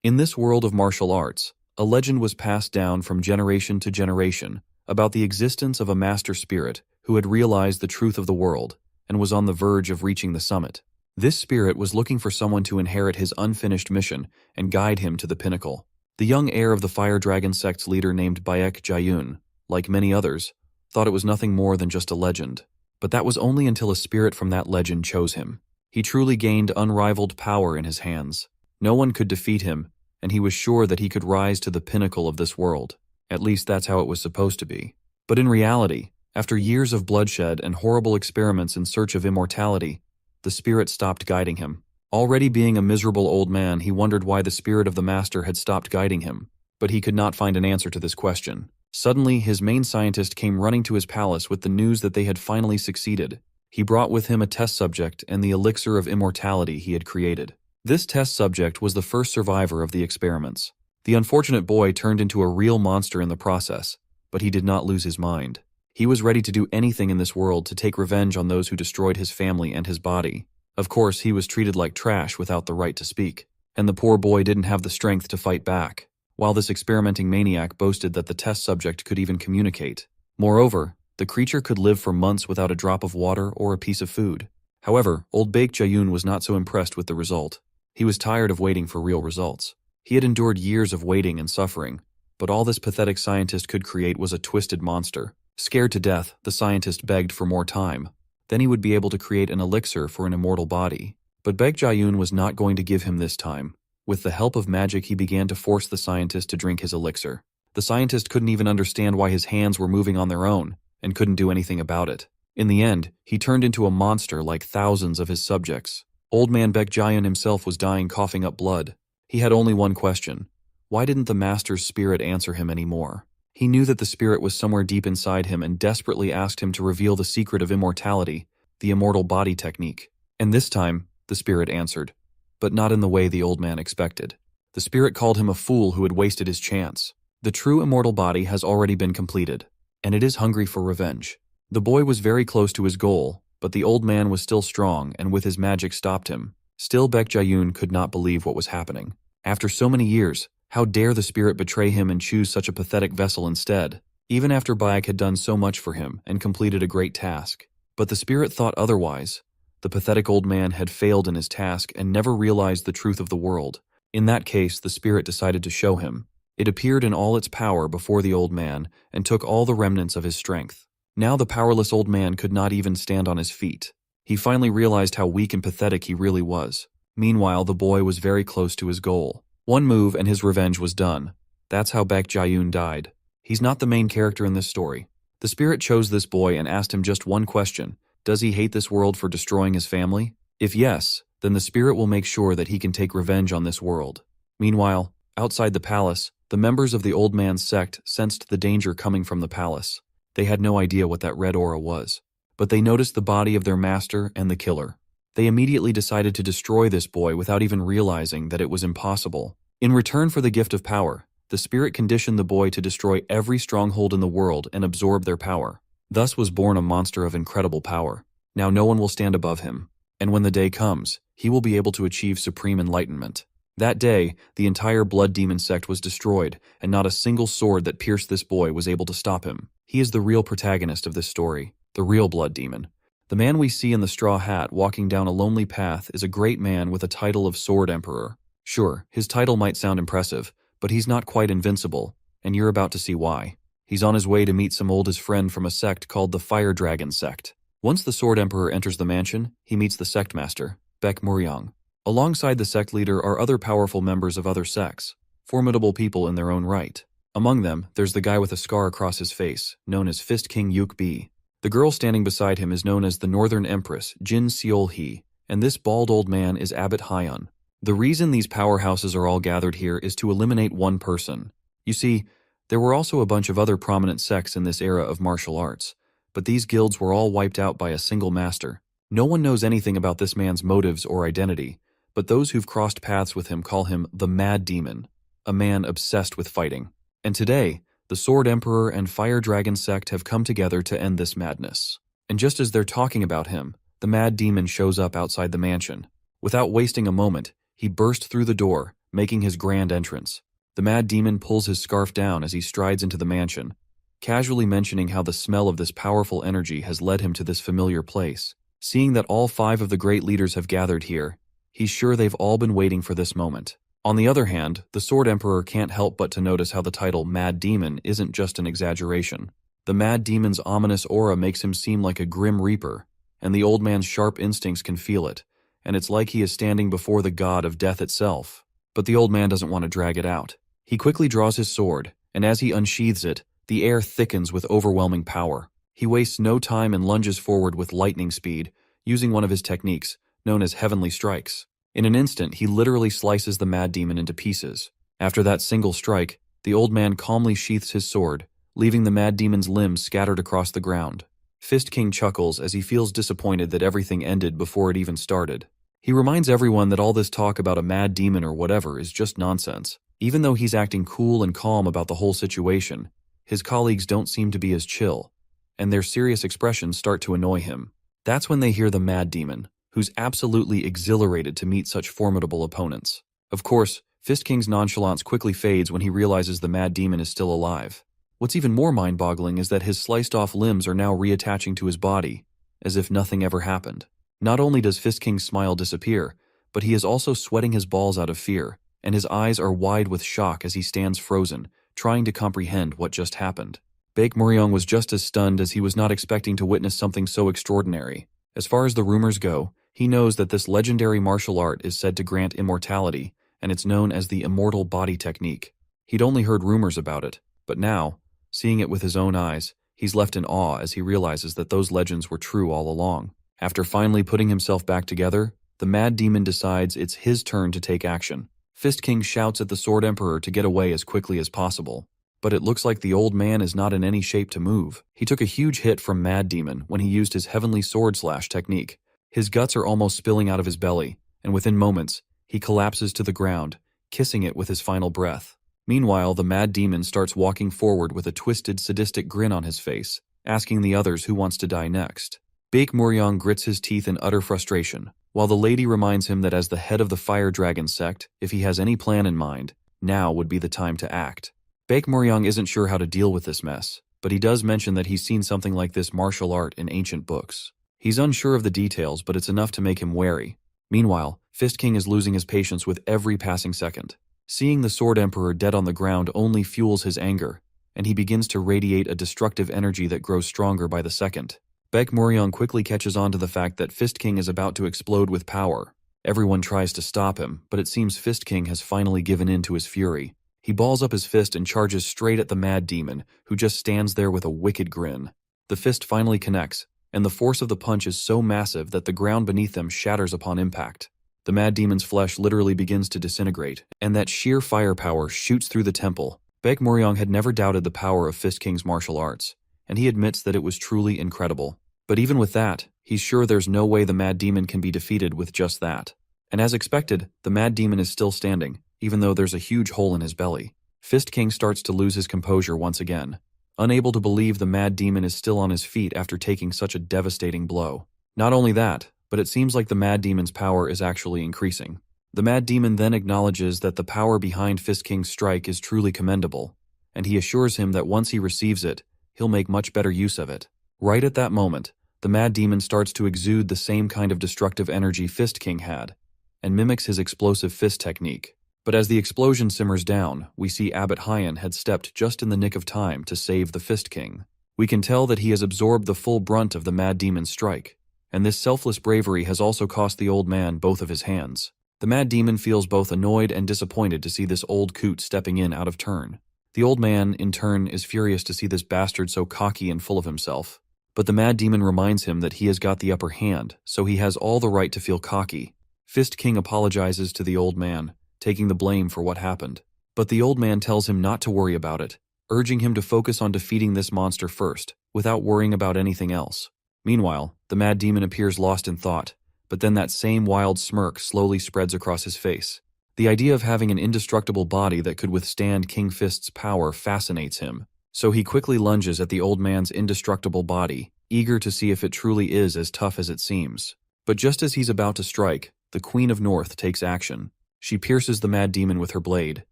In this world of martial arts, a legend was passed down from generation to generation about the existence of a master spirit who had realized the truth of the world and was on the verge of reaching the summit. This spirit was looking for someone to inherit his unfinished mission and guide him to the pinnacle. The young heir of the Fire Dragon sect's leader named Baek Jayun, like many others, thought it was nothing more than just a legend. But that was only until a spirit from that legend chose him. He truly gained unrivaled power in his hands. No one could defeat him, and he was sure that he could rise to the pinnacle of this world. At least that's how it was supposed to be. But in reality, after years of bloodshed and horrible experiments in search of immortality, the spirit stopped guiding him. Already being a miserable old man, he wondered why the spirit of the master had stopped guiding him, but he could not find an answer to this question. Suddenly, his main scientist came running to his palace with the news that they had finally succeeded. He brought with him a test subject and the elixir of immortality he had created. This test subject was the first survivor of the experiments. The unfortunate boy turned into a real monster in the process, but he did not lose his mind. He was ready to do anything in this world to take revenge on those who destroyed his family and his body. Of course, he was treated like trash without the right to speak, and the poor boy didn't have the strength to fight back, while this experimenting maniac boasted that the test subject could even communicate. Moreover, the creature could live for months without a drop of water or a piece of food. However, old Baek Jayun was not so impressed with the result. He was tired of waiting for real results. He had endured years of waiting and suffering, but all this pathetic scientist could create was a twisted monster. Scared to death, the scientist begged for more time. Then he would be able to create an elixir for an immortal body. But Baek Jayun was not going to give him this time. With the help of magic, he began to force the scientist to drink his elixir. The scientist couldn't even understand why his hands were moving on their own, and couldn't do anything about it. In the end, he turned into a monster like thousands of his subjects. Old man Baek Jayun himself was dying, coughing up blood. He had only one question. Why didn't the master's spirit answer him anymore? He knew that the spirit was somewhere deep inside him and desperately asked him to reveal the secret of immortality, the immortal body technique. And this time, the spirit answered, but not in the way the old man expected. The spirit called him a fool who had wasted his chance. The true immortal body has already been completed, and it is hungry for revenge. The boy was very close to his goal, but the old man was still strong and with his magic stopped him. Still, Baek Jayun could not believe what was happening. After so many years, how dare the spirit betray him and choose such a pathetic vessel instead, even after Baek had done so much for him and completed a great task. But the spirit thought otherwise. The pathetic old man had failed in his task and never realized the truth of the world. In that case, the spirit decided to show him. It appeared in all its power before the old man and took all the remnants of his strength. Now the powerless old man could not even stand on his feet. He finally realized how weak and pathetic he really was. Meanwhile, the boy was very close to his goal. One move and his revenge was done. That's how Baek Jayun died. He's not the main character in this story. The spirit chose this boy and asked him just one question. Does he hate this world for destroying his family? If yes, then the spirit will make sure that he can take revenge on this world. Meanwhile, outside the palace, the members of the old man's sect sensed the danger coming from the palace. They had no idea what that red aura was, but they noticed the body of their master and the killer. They immediately decided to destroy this boy without even realizing that it was impossible. In return for the gift of power, the spirit conditioned the boy to destroy every stronghold in the world and absorb their power. Thus was born a monster of incredible power. Now no one will stand above him, and when the day comes, he will be able to achieve supreme enlightenment. That day, the entire blood demon sect was destroyed, and not a single sword that pierced this boy was able to stop him. He is the real protagonist of this story, the real blood demon. The man we see in the straw hat walking down a lonely path is a great man with a title of Sword Emperor. Sure, his title might sound impressive, but he's not quite invincible, and you're about to see why. He's on his way to meet some oldest friend from a sect called the Fire Dragon sect. Once the Sword Emperor enters the mansion, he meets the sect master, Baek Mervinger. Alongside the sect leader are other powerful members of other sects, formidable people in their own right. Among them, there's the guy with a scar across his face, known as Fist King Yuk Bi. The girl standing beside him is known as the Northern Empress, Jin Seol-hee, and this bald old man is Abbot Hyun. The reason these powerhouses are all gathered here is to eliminate one person. You see, there were also a bunch of other prominent sects in this era of martial arts, but these guilds were all wiped out by a single master. No one knows anything about this man's motives or identity, but those who've crossed paths with him call him the Mad Demon, a man obsessed with fighting. And today, the Sword Emperor and Fire Dragon sect have come together to end this madness. And just as they're talking about him, the Mad Demon shows up outside the mansion. Without wasting a moment, he burst through the door, making his grand entrance. The mad demon pulls his scarf down as he strides into the mansion, casually mentioning how the smell of this powerful energy has led him to this familiar place. Seeing that all 5 of the great leaders have gathered here, he's sure they've all been waiting for this moment. On the other hand, the Sword Emperor can't help but to notice how the title Mad Demon isn't just an exaggeration. The Mad Demon's ominous aura makes him seem like a grim reaper, and the old man's sharp instincts can feel it, and it's like he is standing before the god of death itself. But the old man doesn't want to drag it out. He quickly draws his sword, and as he unsheathes it, the air thickens with overwhelming power. He wastes no time and lunges forward with lightning speed, using one of his techniques, known as heavenly strikes. In an instant, he literally slices the mad demon into pieces. After that single strike, the old man calmly sheaths his sword, leaving the mad demon's limbs scattered across the ground. Fist King chuckles as he feels disappointed that everything ended before it even started. He reminds everyone that all this talk about a mad demon or whatever is just nonsense. Even though he's acting cool and calm about the whole situation, his colleagues don't seem to be as chill, and their serious expressions start to annoy him. That's when they hear the mad demon, who's absolutely exhilarated to meet such formidable opponents. Of course, Fist King's nonchalance quickly fades when he realizes the mad demon is still alive. What's even more mind-boggling is that his sliced-off limbs are now reattaching to his body, as if nothing ever happened. Not only does Fist King's smile disappear, but he is also sweating his balls out of fear, and his eyes are wide with shock as he stands frozen, trying to comprehend what just happened. Baek Muryeong was just as stunned as he was not expecting to witness something so extraordinary. As far as the rumors go, he knows that this legendary martial art is said to grant immortality, and it's known as the immortal body technique. He'd only heard rumors about it, but now, seeing it with his own eyes, he's left in awe as he realizes that those legends were true all along. After finally putting himself back together, the mad demon decides it's his turn to take action. Fist King shouts at the Sword Emperor to get away as quickly as possible. But it looks like the old man is not in any shape to move. He took a huge hit from Mad Demon when he used his heavenly sword slash technique. His guts are almost spilling out of his belly, and within moments, he collapses to the ground, kissing it with his final breath. Meanwhile, the Mad Demon starts walking forward with a twisted, sadistic grin on his face, asking the others who wants to die next. Baek Muryeong grits his teeth in utter frustration, while the lady reminds him that as the head of the Fire Dragon sect, if he has any plan in mind, now would be the time to act. Baek Muryeong isn't sure how to deal with this mess, but he does mention that he's seen something like this martial art in ancient books. He's unsure of the details, but it's enough to make him wary. Meanwhile, Fist King is losing his patience with every passing second. Seeing the Sword Emperor dead on the ground only fuels his anger, and he begins to radiate a destructive energy that grows stronger by the second. Baek Muryeong quickly catches on to the fact that Fist King is about to explode with power. Everyone tries to stop him, but it seems Fist King has finally given in to his fury. He balls up his fist and charges straight at the Mad Demon, who just stands there with a wicked grin. The fist finally connects, and the force of the punch is so massive that the ground beneath them shatters upon impact. The Mad Demon's flesh literally begins to disintegrate, and that sheer firepower shoots through the temple. Baek Muryeong had never doubted the power of Fist King's martial arts, and he admits that it was truly incredible. But even with that, he's sure there's no way the Mad Demon can be defeated with just that. And as expected, the Mad Demon is still standing, even though there's a huge hole in his belly. Fist King starts to lose his composure once again, unable to believe the Mad Demon is still on his feet after taking such a devastating blow. Not only that, but it seems like the Mad Demon's power is actually increasing. The Mad Demon then acknowledges that the power behind Fist King's strike is truly commendable, and he assures him that once he receives it, he'll make much better use of it. Right at that moment, the Mad Demon starts to exude the same kind of destructive energy Fist King had, and mimics his explosive fist technique. But as the explosion simmers down, we see Abbot Hyan had stepped just in the nick of time to save the Fist King. We can tell that he has absorbed the full brunt of the Mad Demon's strike, and this selfless bravery has also cost the old man both of his hands. The Mad Demon feels both annoyed and disappointed to see this old coot stepping in out of turn. The old man, in turn, is furious to see this bastard so cocky and full of himself. But the Mad Demon reminds him that he has got the upper hand, so he has all the right to feel cocky. Fist King apologizes to the old man, taking the blame for what happened. But the old man tells him not to worry about it, urging him to focus on defeating this monster first, without worrying about anything else. Meanwhile, the Mad Demon appears lost in thought, but then that same wild smirk slowly spreads across his face. The idea of having an indestructible body that could withstand King Fist's power fascinates him, so he quickly lunges at the old man's indestructible body, eager to see if it truly is as tough as it seems. But just as he's about to strike, the Queen of North takes action. She pierces the mad demon with her blade,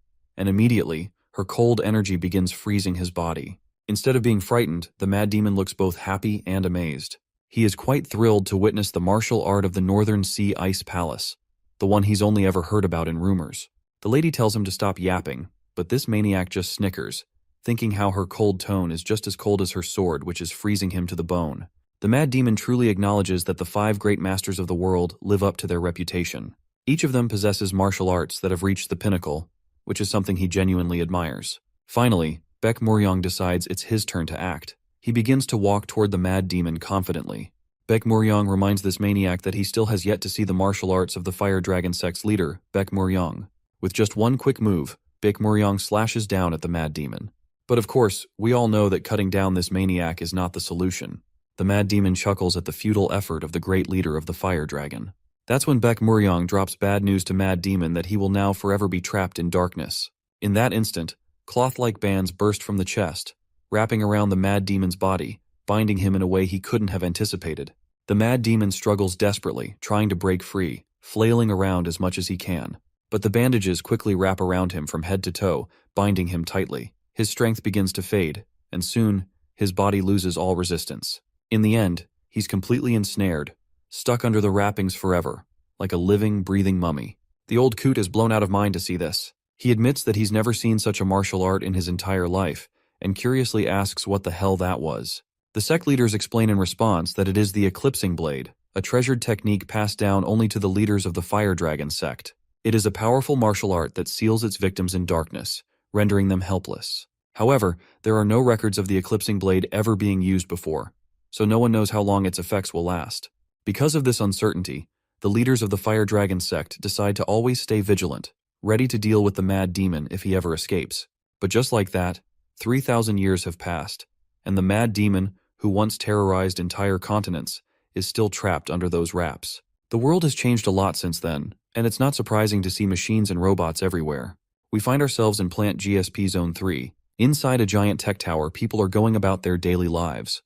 and immediately, her cold energy begins freezing his body. Instead of being frightened, the mad demon looks both happy and amazed. He is quite thrilled to witness the martial art of the Northern Sea Ice Palace, the one he's only ever heard about in rumors. The lady tells him to stop yapping, but this maniac just snickers, thinking how her cold tone is just as cold as her sword, which is freezing him to the bone. The mad demon truly acknowledges that the 5 great masters of the world live up to their reputation. Each of them possesses martial arts that have reached the pinnacle, which is something he genuinely admires. Finally, Baek Muryong decides it's his turn to act. He begins to walk toward the mad demon confidently. Baek Muryong reminds this maniac that he still has yet to see the martial arts of the fire dragon sect's leader, Baek Muryong. With just one quick move, Baek Muryong slashes down at the mad demon. But of course, we all know that cutting down this maniac is not the solution. The mad demon chuckles at the futile effort of the great leader of the fire dragon. That's when Baek Muryong drops bad news to Mad Demon that he will now forever be trapped in darkness. In that instant, cloth-like bands burst from the chest, wrapping around the Mad Demon's body, binding him in a way he couldn't have anticipated. The Mad Demon struggles desperately, trying to break free, flailing around as much as he can. But the bandages quickly wrap around him from head to toe, binding him tightly. His strength begins to fade, and soon, his body loses all resistance. In the end, he's completely ensnared, stuck under the wrappings forever, like a living, breathing mummy. The old coot is blown out of mind to see this. He admits that he's never seen such a martial art in his entire life, and curiously asks what the hell that was. The sect leaders explain in response that it is the Eclipsing Blade, a treasured technique passed down only to the leaders of the Fire Dragon sect. It is a powerful martial art that seals its victims in darkness, rendering them helpless. However, there are no records of the Eclipsing Blade ever being used before, so no one knows how long its effects will last. Because of this uncertainty, the leaders of the Fire Dragon sect decide to always stay vigilant, ready to deal with the Mad Demon if he ever escapes. But just like that, 3,000 years have passed, and the Mad Demon, who once terrorized entire continents, is still trapped under those wraps. The world has changed a lot since then, and it's not surprising to see machines and robots everywhere. We find ourselves in Plant GSP Zone 3. Inside a giant tech tower, people are going about their daily lives.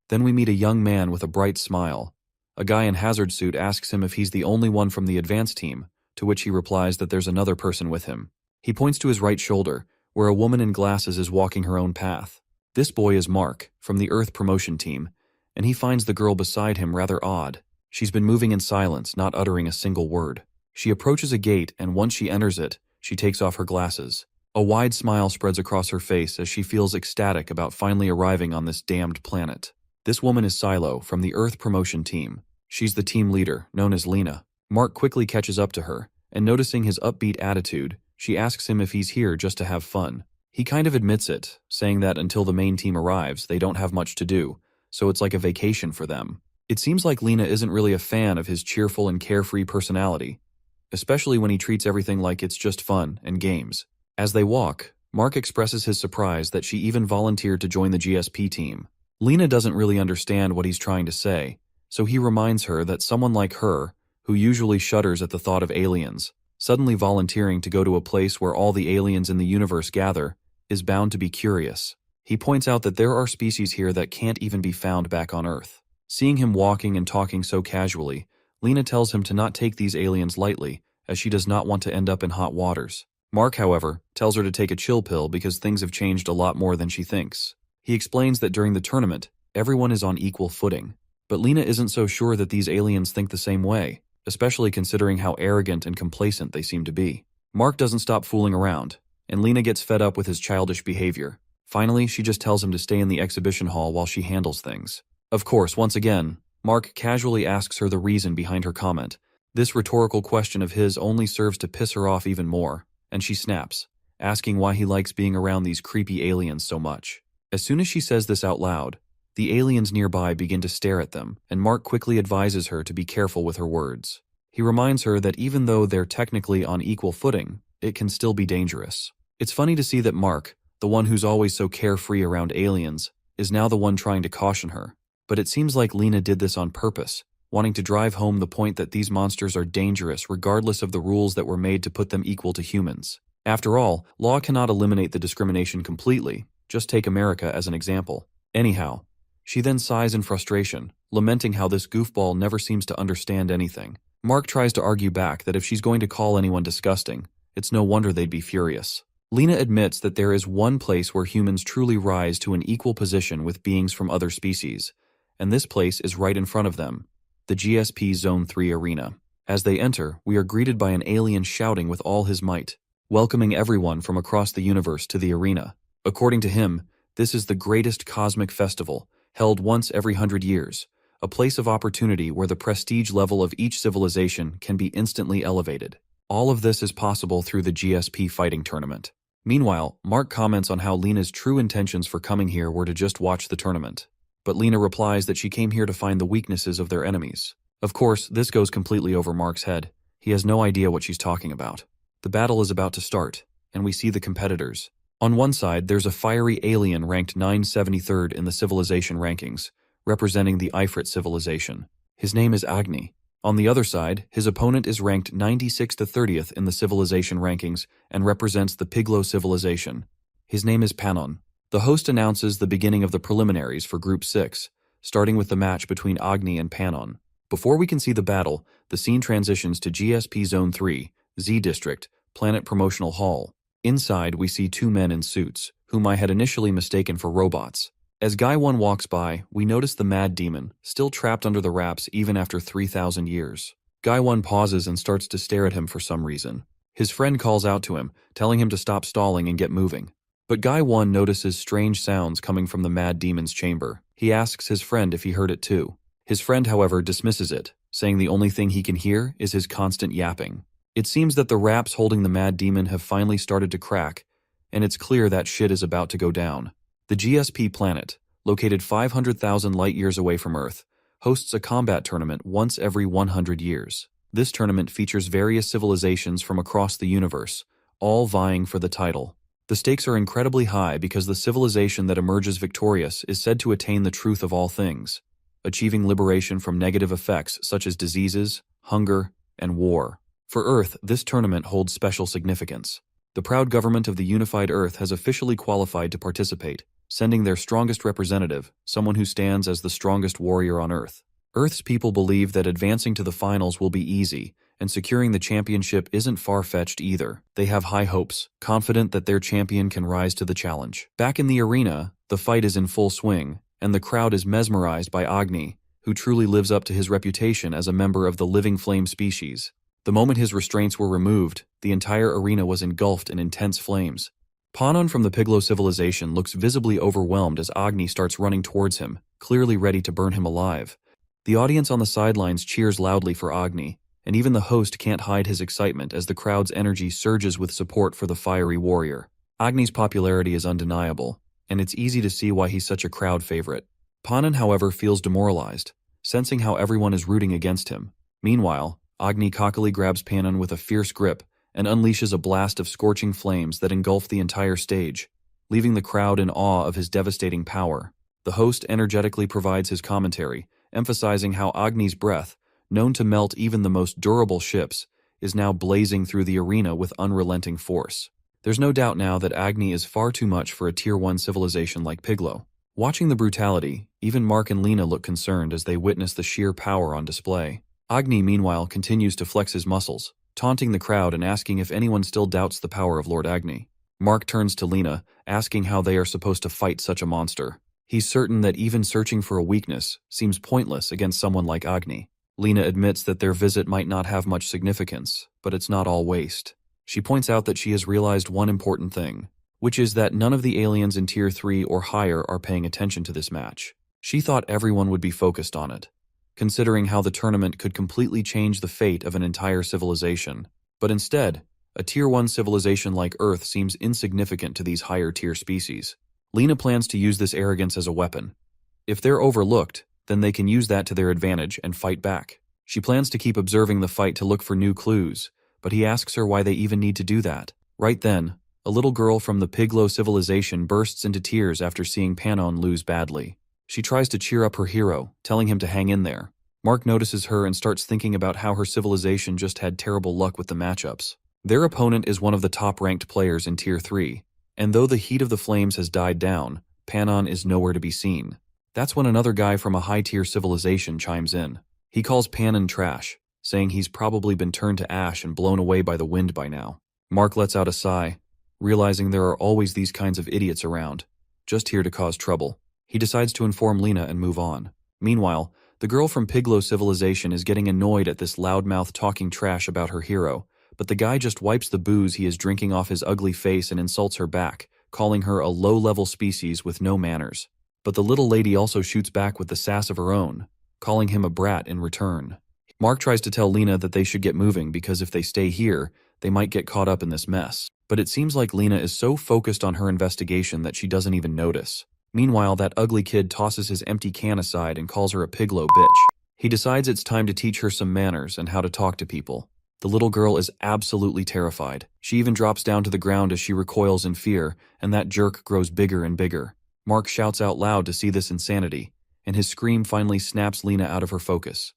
Then we meet a young man with a bright smile. A guy in hazard suit asks him if he's the only one from the advanced team, to which he replies that there's another person with him. He points to his right shoulder, where a woman in glasses is walking her own path. This boy is Mark, from the Earth promotion team, and he finds the girl beside him rather odd. She's been moving in silence, not uttering a single word. She approaches a gate, and once she enters it, she takes off her glasses. A wide smile spreads across her face as she feels ecstatic about finally arriving on this damned planet. This woman is Silo, from the Earth promotion team. She's the team leader, known as Lena. Mark quickly catches up to her, and noticing his upbeat attitude, she asks him if he's here just to have fun. He kind of admits it, saying that until the main team arrives, they don't have much to do, so it's like a vacation for them. It seems like Lena isn't really a fan of his cheerful and carefree personality, especially when he treats everything like it's just fun and games. As they walk, Mark expresses his surprise that she even volunteered to join the GSP team. Lena doesn't really understand what he's trying to say, so he reminds her that someone like her, who usually shudders at the thought of aliens, suddenly volunteering to go to a place where all the aliens in the universe gather, is bound to be curious. He points out that there are species here that can't even be found back on Earth. Seeing him walking and talking so casually, Lena tells him to not take these aliens lightly, as she does not want to end up in hot waters. Mark, however, tells her to take a chill pill because things have changed a lot more than she thinks. He explains that during the tournament, everyone is on equal footing. But Lena isn't so sure that these aliens think the same way, especially considering how arrogant and complacent they seem to be. Mark doesn't stop fooling around, and Lena gets fed up with his childish behavior. Finally, she just tells him to stay in the exhibition hall while she handles things. Of course, once again, Mark casually asks her the reason behind her comment. This rhetorical question of his only serves to piss her off even more, and she snaps, asking why he likes being around these creepy aliens so much. As soon as she says this out loud, the aliens nearby begin to stare at them, and Mark quickly advises her to be careful with her words. He reminds her that even though they're technically on equal footing, it can still be dangerous. It's funny to see that Mark, the one who's always so carefree around aliens, is now the one trying to caution her. But it seems like Lena did this on purpose, wanting to drive home the point that these monsters are dangerous regardless of the rules that were made to put them equal to humans. After all, law cannot eliminate the discrimination completely. Just take America as an example. Anyhow, she then sighs in frustration, lamenting how this goofball never seems to understand anything. Mark tries to argue back that if she's going to call anyone disgusting, it's no wonder they'd be furious. Lena admits that there is one place where humans truly rise to an equal position with beings from other species, and this place is right in front of them, the GSP Zone 3 arena. As they enter, we are greeted by an alien shouting with all his might, welcoming everyone from across the universe to the arena. According to him, this is the greatest cosmic festival, held once every 100 years, a place of opportunity where the prestige level of each civilization can be instantly elevated. All of this is possible through the GSP fighting tournament. Meanwhile, Mark comments on how Lena's true intentions for coming here were to just watch the tournament. But Lena replies that she came here to find the weaknesses of their enemies. Of course, this goes completely over Mark's head. He has no idea what she's talking about. The battle is about to start, and we see the competitors. On one side, there's a fiery alien ranked 973rd in the civilization rankings, representing the Ifrit civilization. His name is Agni. On the other side, his opponent is ranked 96th to 30th in the civilization rankings and represents the Piglo civilization. His name is Panon. The host announces the beginning of the preliminaries for Group 6, starting with the match between Agni and Panon. Before we can see the battle, the scene transitions to GSP Zone 3, Z District, Planet Promotional Hall. Inside, we see two men in suits, whom I had initially mistaken for robots. As Guy 1 walks by, we notice the Mad Demon, still trapped under the wraps even after 3,000 years. Guy 1 pauses and starts to stare at him for some reason. His friend calls out to him, telling him to stop stalling and get moving. But Guy 1 notices strange sounds coming from the Mad Demon's chamber. He asks his friend if he heard it too. His friend, however, dismisses it, saying the only thing he can hear is his constant yapping. It seems that the wraps holding the Mad Demon have finally started to crack, and it's clear that shit is about to go down. The GSP planet, located 500,000 light-years away from Earth, hosts a combat tournament once every 100 years. This tournament features various civilizations from across the universe, all vying for the title. The stakes are incredibly high because the civilization that emerges victorious is said to attain the truth of all things, achieving liberation from negative effects such as diseases, hunger, and war. For Earth, this tournament holds special significance. The proud government of the unified Earth has officially qualified to participate, sending their strongest representative, someone who stands as the strongest warrior on Earth. Earth's people believe that advancing to the finals will be easy, and securing the championship isn't far-fetched either. They have high hopes, confident that their champion can rise to the challenge. Back in the arena, the fight is in full swing, and the crowd is mesmerized by Agni, who truly lives up to his reputation as a member of the living flame species. The moment his restraints were removed, the entire arena was engulfed in intense flames. Panon from the Piglo civilization looks visibly overwhelmed as Agni starts running towards him, clearly ready to burn him alive. The audience on the sidelines cheers loudly for Agni, and even the host can't hide his excitement as the crowd's energy surges with support for the fiery warrior. Agni's popularity is undeniable, and it's easy to see why he's such a crowd favorite. Panon, however, feels demoralized, sensing how everyone is rooting against him. Meanwhile, Agni cockily grabs Panon with a fierce grip and unleashes a blast of scorching flames that engulf the entire stage, leaving the crowd in awe of his devastating power. The host energetically provides his commentary, emphasizing how Agni's breath, known to melt even the most durable ships, is now blazing through the arena with unrelenting force. There's no doubt now that Agni is far too much for a Tier 1 civilization like Piglo. Watching the brutality, even Mark and Lena look concerned as they witness the sheer power on display. Agni, meanwhile, continues to flex his muscles, taunting the crowd and asking if anyone still doubts the power of Lord Agni. Mark turns to Lena, asking how they are supposed to fight such a monster. He's certain that even searching for a weakness seems pointless against someone like Agni. Lena admits that their visit might not have much significance, but it's not all waste. She points out that she has realized one important thing, which is that none of the aliens in Tier 3 or higher are paying attention to this match. She thought everyone would be focused on it, considering how the tournament could completely change the fate of an entire civilization. But instead, a Tier 1 civilization like Earth seems insignificant to these higher-tier species. Lena plans to use this arrogance as a weapon. If they're overlooked, then they can use that to their advantage and fight back. She plans to keep observing the fight to look for new clues, but he asks her why they even need to do that. Right then, a little girl from the Piglo civilization bursts into tears after seeing Panon lose badly. She tries to cheer up her hero, telling him to hang in there. Mark notices her and starts thinking about how her civilization just had terrible luck with the matchups. Their opponent is one of the top-ranked players in Tier 3, and though the heat of the flames has died down, Panon is nowhere to be seen. That's when another guy from a high-tier civilization chimes in. He calls Panon trash, saying he's probably been turned to ash and blown away by the wind by now. Mark lets out a sigh, realizing there are always these kinds of idiots around, just here to cause trouble. He decides to inform Lena and move on. Meanwhile, the girl from Piglow Civilization is getting annoyed at this loudmouth talking trash about her hero, but the guy just wipes the booze he is drinking off his ugly face and insults her back, calling her a low-level species with no manners. But the little lady also shoots back with the sass of her own, calling him a brat in return. Mark tries to tell Lena that they should get moving because if they stay here, they might get caught up in this mess. But it seems like Lena is so focused on her investigation that she doesn't even notice. Meanwhile, that ugly kid tosses his empty can aside and calls her a piglow bitch. He decides it's time to teach her some manners and how to talk to people. The little girl is absolutely terrified. She even drops down to the ground as she recoils in fear, and that jerk grows bigger and bigger. Mark shouts out loud to see this insanity, and his scream finally snaps Lena out of her focus.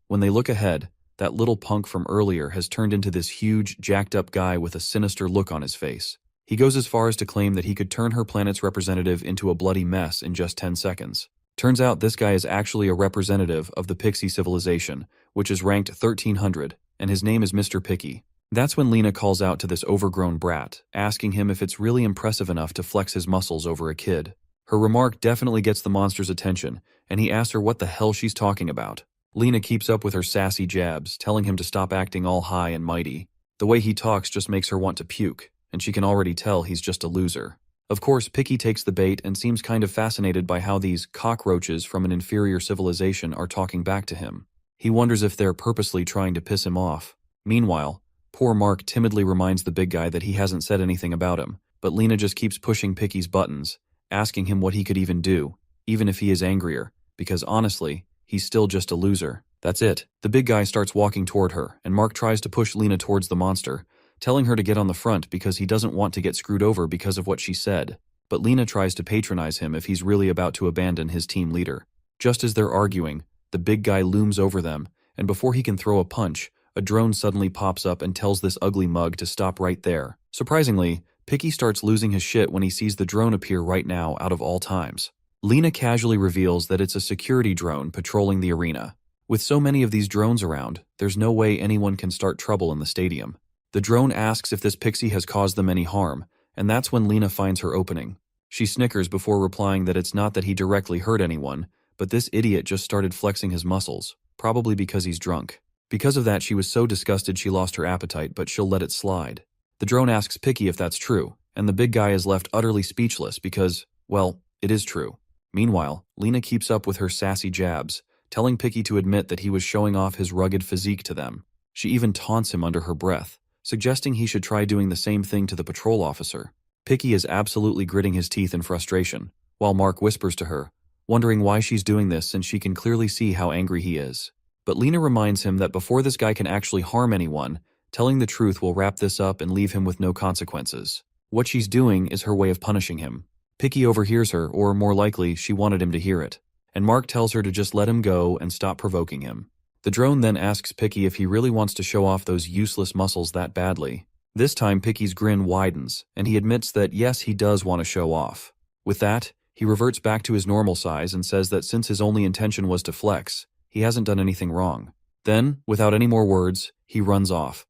When they look ahead, that little punk from earlier has turned into this huge, jacked-up guy with a sinister look on his face. He goes as far as to claim that he could turn her planet's representative into a bloody mess in just 10 seconds. Turns out this guy is actually a representative of the Pixie civilization, which is ranked 1300, and his name is Mr. Picky. That's when Lena calls out to this overgrown brat, asking him if it's really impressive enough to flex his muscles over a kid. Her remark definitely gets the monster's attention, and he asks her what the hell she's talking about. Lena keeps up with her sassy jabs, telling him to stop acting all high and mighty. The way he talks just makes her want to puke, and she can already tell he's just a loser. Of course, Picky takes the bait and seems kind of fascinated by how these cockroaches from an inferior civilization are talking back to him. He wonders if they're purposely trying to piss him off. Meanwhile, poor Mark timidly reminds the big guy that he hasn't said anything about him, but Lena just keeps pushing Picky's buttons, asking him what he could even do, even if he is angrier, because honestly, he's still just a loser. That's it. The big guy starts walking toward her, and Mark tries to push Lena towards the monster, telling her to get on the front because he doesn't want to get screwed over because of what she said. But Lena tries to patronize him if he's really about to abandon his team leader. Just as they're arguing, the big guy looms over them, and before he can throw a punch, a drone suddenly pops up and tells this ugly mug to stop right there. Surprisingly, Picky starts losing his shit when he sees the drone appear right now out of all times. Lena casually reveals that it's a security drone patrolling the arena. With so many of these drones around, there's no way anyone can start trouble in the stadium. The drone asks if this pixie has caused them any harm, and that's when Lena finds her opening. She snickers before replying that it's not that he directly hurt anyone, but this idiot just started flexing his muscles, probably because he's drunk. Because of that, she was so disgusted she lost her appetite, but she'll let it slide. The drone asks Picky if that's true, and the big guy is left utterly speechless because, well, it is true. Meanwhile, Lena keeps up with her sassy jabs, telling Picky to admit that he was showing off his rugged physique to them. She even taunts him under her breath, suggesting he should try doing the same thing to the patrol officer. Picky is absolutely gritting his teeth in frustration, while Mark whispers to her, wondering why she's doing this since she can clearly see how angry he is. But Lena reminds him that before this guy can actually harm anyone, telling the truth will wrap this up and leave him with no consequences. What she's doing is her way of punishing him. Picky overhears her, or more likely, she wanted him to hear it, and Mark tells her to just let him go and stop provoking him. The drone then asks Picky if he really wants to show off those useless muscles that badly. This time Picky's grin widens, and he admits that yes, he does want to show off. With that, he reverts back to his normal size and says that since his only intention was to flex, he hasn't done anything wrong. Then, without any more words, he runs off,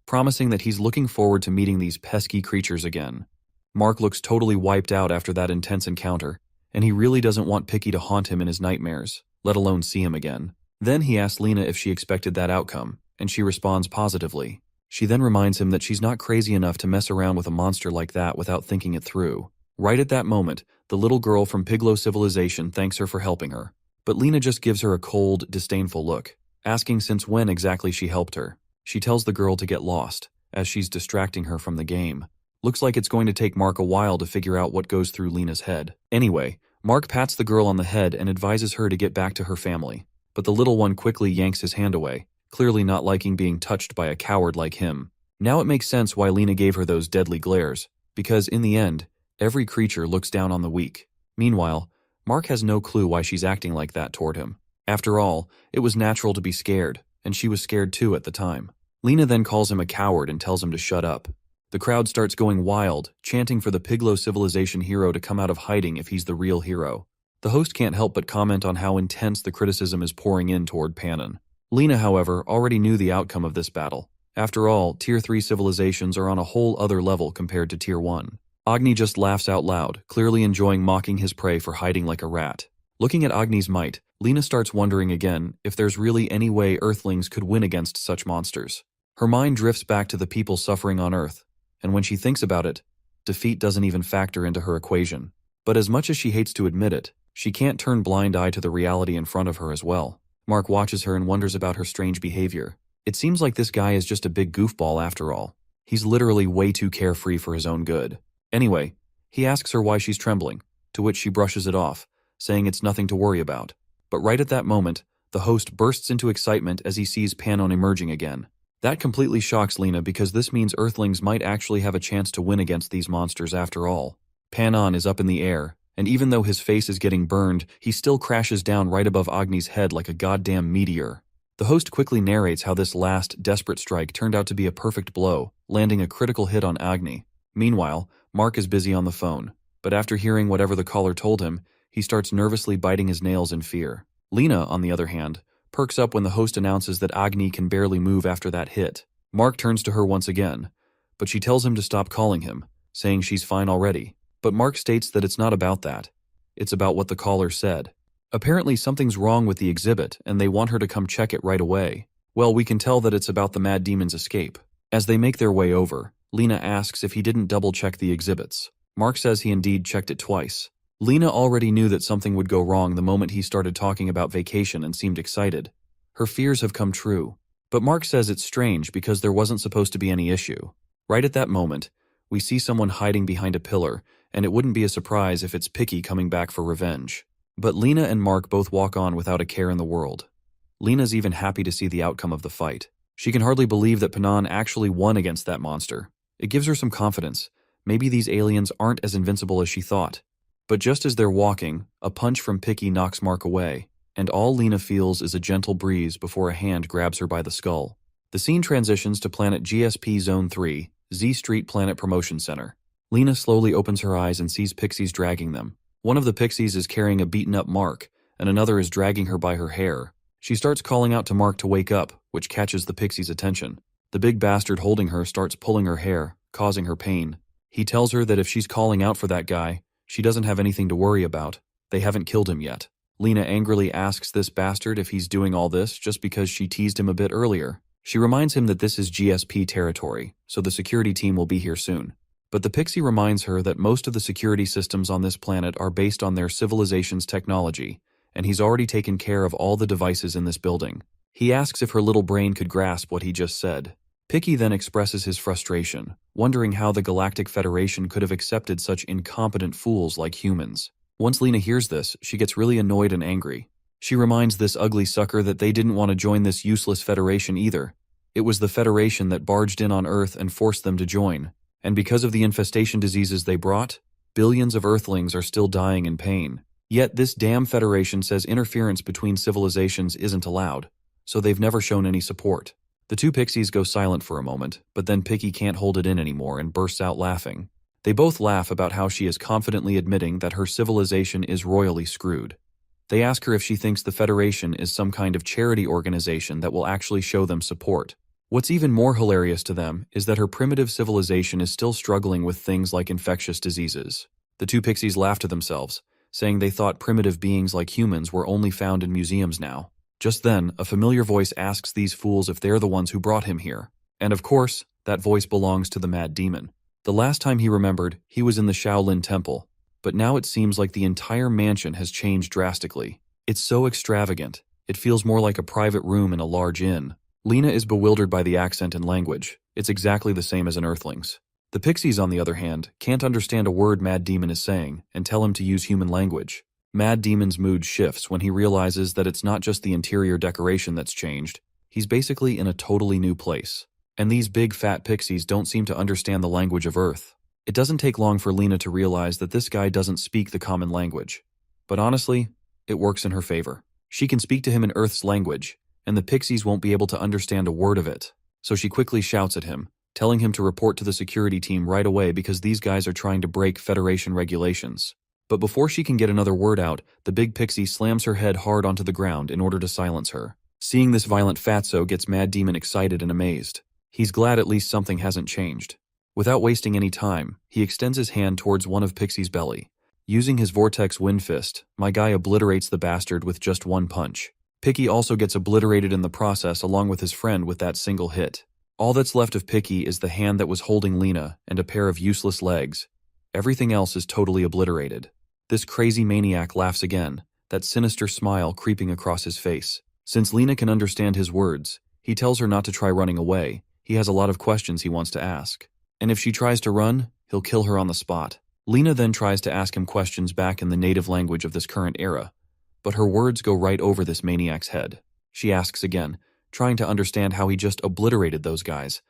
promising that he's looking forward to meeting these pesky creatures again. Mark looks totally wiped out after that intense encounter, and he really doesn't want Picky to haunt him in his nightmares, let alone see him again. Then he asks Lena if she expected that outcome, and she responds positively. She then reminds him that she's not crazy enough to mess around with a monster like that without thinking it through. Right at that moment, the little girl from Piglow Civilization thanks her for helping her, but Lena just gives her a cold, disdainful look, asking since when exactly she helped her. She tells the girl to get lost, as she's distracting her from the game. Looks like it's going to take Mark a while to figure out what goes through Lena's head. Anyway, Mark pats the girl on the head and advises her to get back to her family. But the little one quickly yanks his hand away, clearly not liking being touched by a coward like him. Now it makes sense why Lena gave her those deadly glares, because in the end, every creature looks down on the weak. Meanwhile, Mark has no clue why she's acting like that toward him. After all, it was natural to be scared, and she was scared too at the time. Lena then calls him a coward and tells him to shut up. The crowd starts going wild, chanting for the Piglow Civilization hero to come out of hiding if he's the real hero. The host can't help but comment on how intense the criticism is pouring in toward Panon. Lena, however, already knew the outcome of this battle. After all, Tier 3 civilizations are on a whole other level compared to Tier 1. Agni just laughs out loud, clearly enjoying mocking his prey for hiding like a rat. Looking at Agni's might, Lena starts wondering again if there's really any way Earthlings could win against such monsters. Her mind drifts back to the people suffering on Earth, and when she thinks about it, defeat doesn't even factor into her equation. But as much as she hates to admit it, she can't turn blind eye to the reality in front of her as well. Mark watches her and wonders about her strange behavior. It seems like this guy is just a big goofball after all. He's literally way too carefree for his own good. Anyway, he asks her why she's trembling, to which she brushes it off, saying it's nothing to worry about. But right at that moment, the host bursts into excitement as he sees Panon emerging again. That completely shocks Lena because this means Earthlings might actually have a chance to win against these monsters after all. Panon is up in the air, and even though his face is getting burned, he still crashes down right above Agni's head like a goddamn meteor. The host quickly narrates how this last, desperate strike turned out to be a perfect blow, landing a critical hit on Agni. Meanwhile, Mark is busy on the phone, but after hearing whatever the caller told him, he starts nervously biting his nails in fear. Lena, on the other hand, perks up when the host announces that Agni can barely move after that hit. Mark turns to her once again, but she tells him to stop calling him, saying she's fine already. But Mark states that it's not about that. It's about what the caller said. Apparently something's wrong with the exhibit, and they want her to come check it right away. Well, we can tell that it's about the Mad Demon's escape. As they make their way over, Lena asks if he didn't double-check the exhibits. Mark says he indeed checked it twice. Lena already knew that something would go wrong the moment he started talking about vacation and seemed excited. Her fears have come true. But Mark says it's strange because there wasn't supposed to be any issue. Right at that moment, we see someone hiding behind a pillar, and it wouldn't be a surprise if it's Picky coming back for revenge. But Lena and Mark both walk on without a care in the world. Lena's even happy to see the outcome of the fight. She can hardly believe that Panon actually won against that monster. It gives her some confidence. Maybe these aliens aren't as invincible as she thought. But just as they're walking, a punch from Picky knocks Mark away, and all Lena feels is a gentle breeze before a hand grabs her by the skull. The scene transitions to planet GSP Zone 3, Z Street Planet Promotion Center. Lena slowly opens her eyes and sees pixies dragging them. One of the pixies is carrying a beaten-up Mark, and another is dragging her by her hair. She starts calling out to Mark to wake up, which catches the pixie's attention. The big bastard holding her starts pulling her hair, causing her pain. He tells her that if she's calling out for that guy, she doesn't have anything to worry about. They haven't killed him yet. Lena angrily asks this bastard if he's doing all this just because she teased him a bit earlier. She reminds him that this is GSP territory, so the security team will be here soon. But the pixie reminds her that most of the security systems on this planet are based on their civilization's technology, and he's already taken care of all the devices in this building. He asks if her little brain could grasp what he just said. Picky then expresses his frustration, wondering how the Galactic Federation could have accepted such incompetent fools like humans. Once Lena hears this, she gets really annoyed and angry. She reminds this ugly sucker that they didn't want to join this useless Federation either. It was the Federation that barged in on Earth and forced them to join. And because of the infestation diseases they brought, billions of Earthlings are still dying in pain. Yet this damn Federation says interference between civilizations isn't allowed, so they've never shown any support. The two pixies go silent for a moment, but then Picky can't hold it in anymore and bursts out laughing. They both laugh about how she is confidently admitting that her civilization is royally screwed. They ask her if she thinks the Federation is some kind of charity organization that will actually show them support. What's even more hilarious to them is that her primitive civilization is still struggling with things like infectious diseases. The two pixies laugh to themselves, saying they thought primitive beings like humans were only found in museums now. Just then, a familiar voice asks these fools if they're the ones who brought him here. And of course, that voice belongs to the Mad Demon. The last time he remembered, he was in the Shaolin Temple, but now it seems like the entire mansion has changed drastically. It's so extravagant, it feels more like a private room in a large inn. Lena is bewildered by the accent and language. It's exactly the same as an Earthling's. The pixies, on the other hand, can't understand a word Mad Demon is saying and tell him to use human language. Mad Demon's mood shifts when he realizes that it's not just the interior decoration that's changed. He's basically in a totally new place. And these big fat pixies don't seem to understand the language of Earth. It doesn't take long for Lena to realize that this guy doesn't speak the common language. But honestly, it works in her favor. She can speak to him in Earth's language, and the pixies won't be able to understand a word of it. So she quickly shouts at him, telling him to report to the security team right away because these guys are trying to break Federation regulations. But before she can get another word out, the big pixie slams her head hard onto the ground in order to silence her. Seeing this violent fatso gets Mad Demon excited and amazed. He's glad at least something hasn't changed. Without wasting any time, he extends his hand towards one of Pixie's belly. Using his Vortex Wind Fist, my guy obliterates the bastard with just one punch. Picky also gets obliterated in the process along with his friend with that single hit. All that's left of Picky is the hand that was holding Lena and a pair of useless legs. Everything else is totally obliterated. This crazy maniac laughs again, that sinister smile creeping across his face. Since Lena can understand his words, he tells her not to try running away. He has a lot of questions he wants to ask. And if she tries to run, he'll kill her on the spot. Lena then tries to ask him questions back in the native language of this current era, but her words go right over this maniac's head. She asks again, trying to understand how he just obliterated those guys.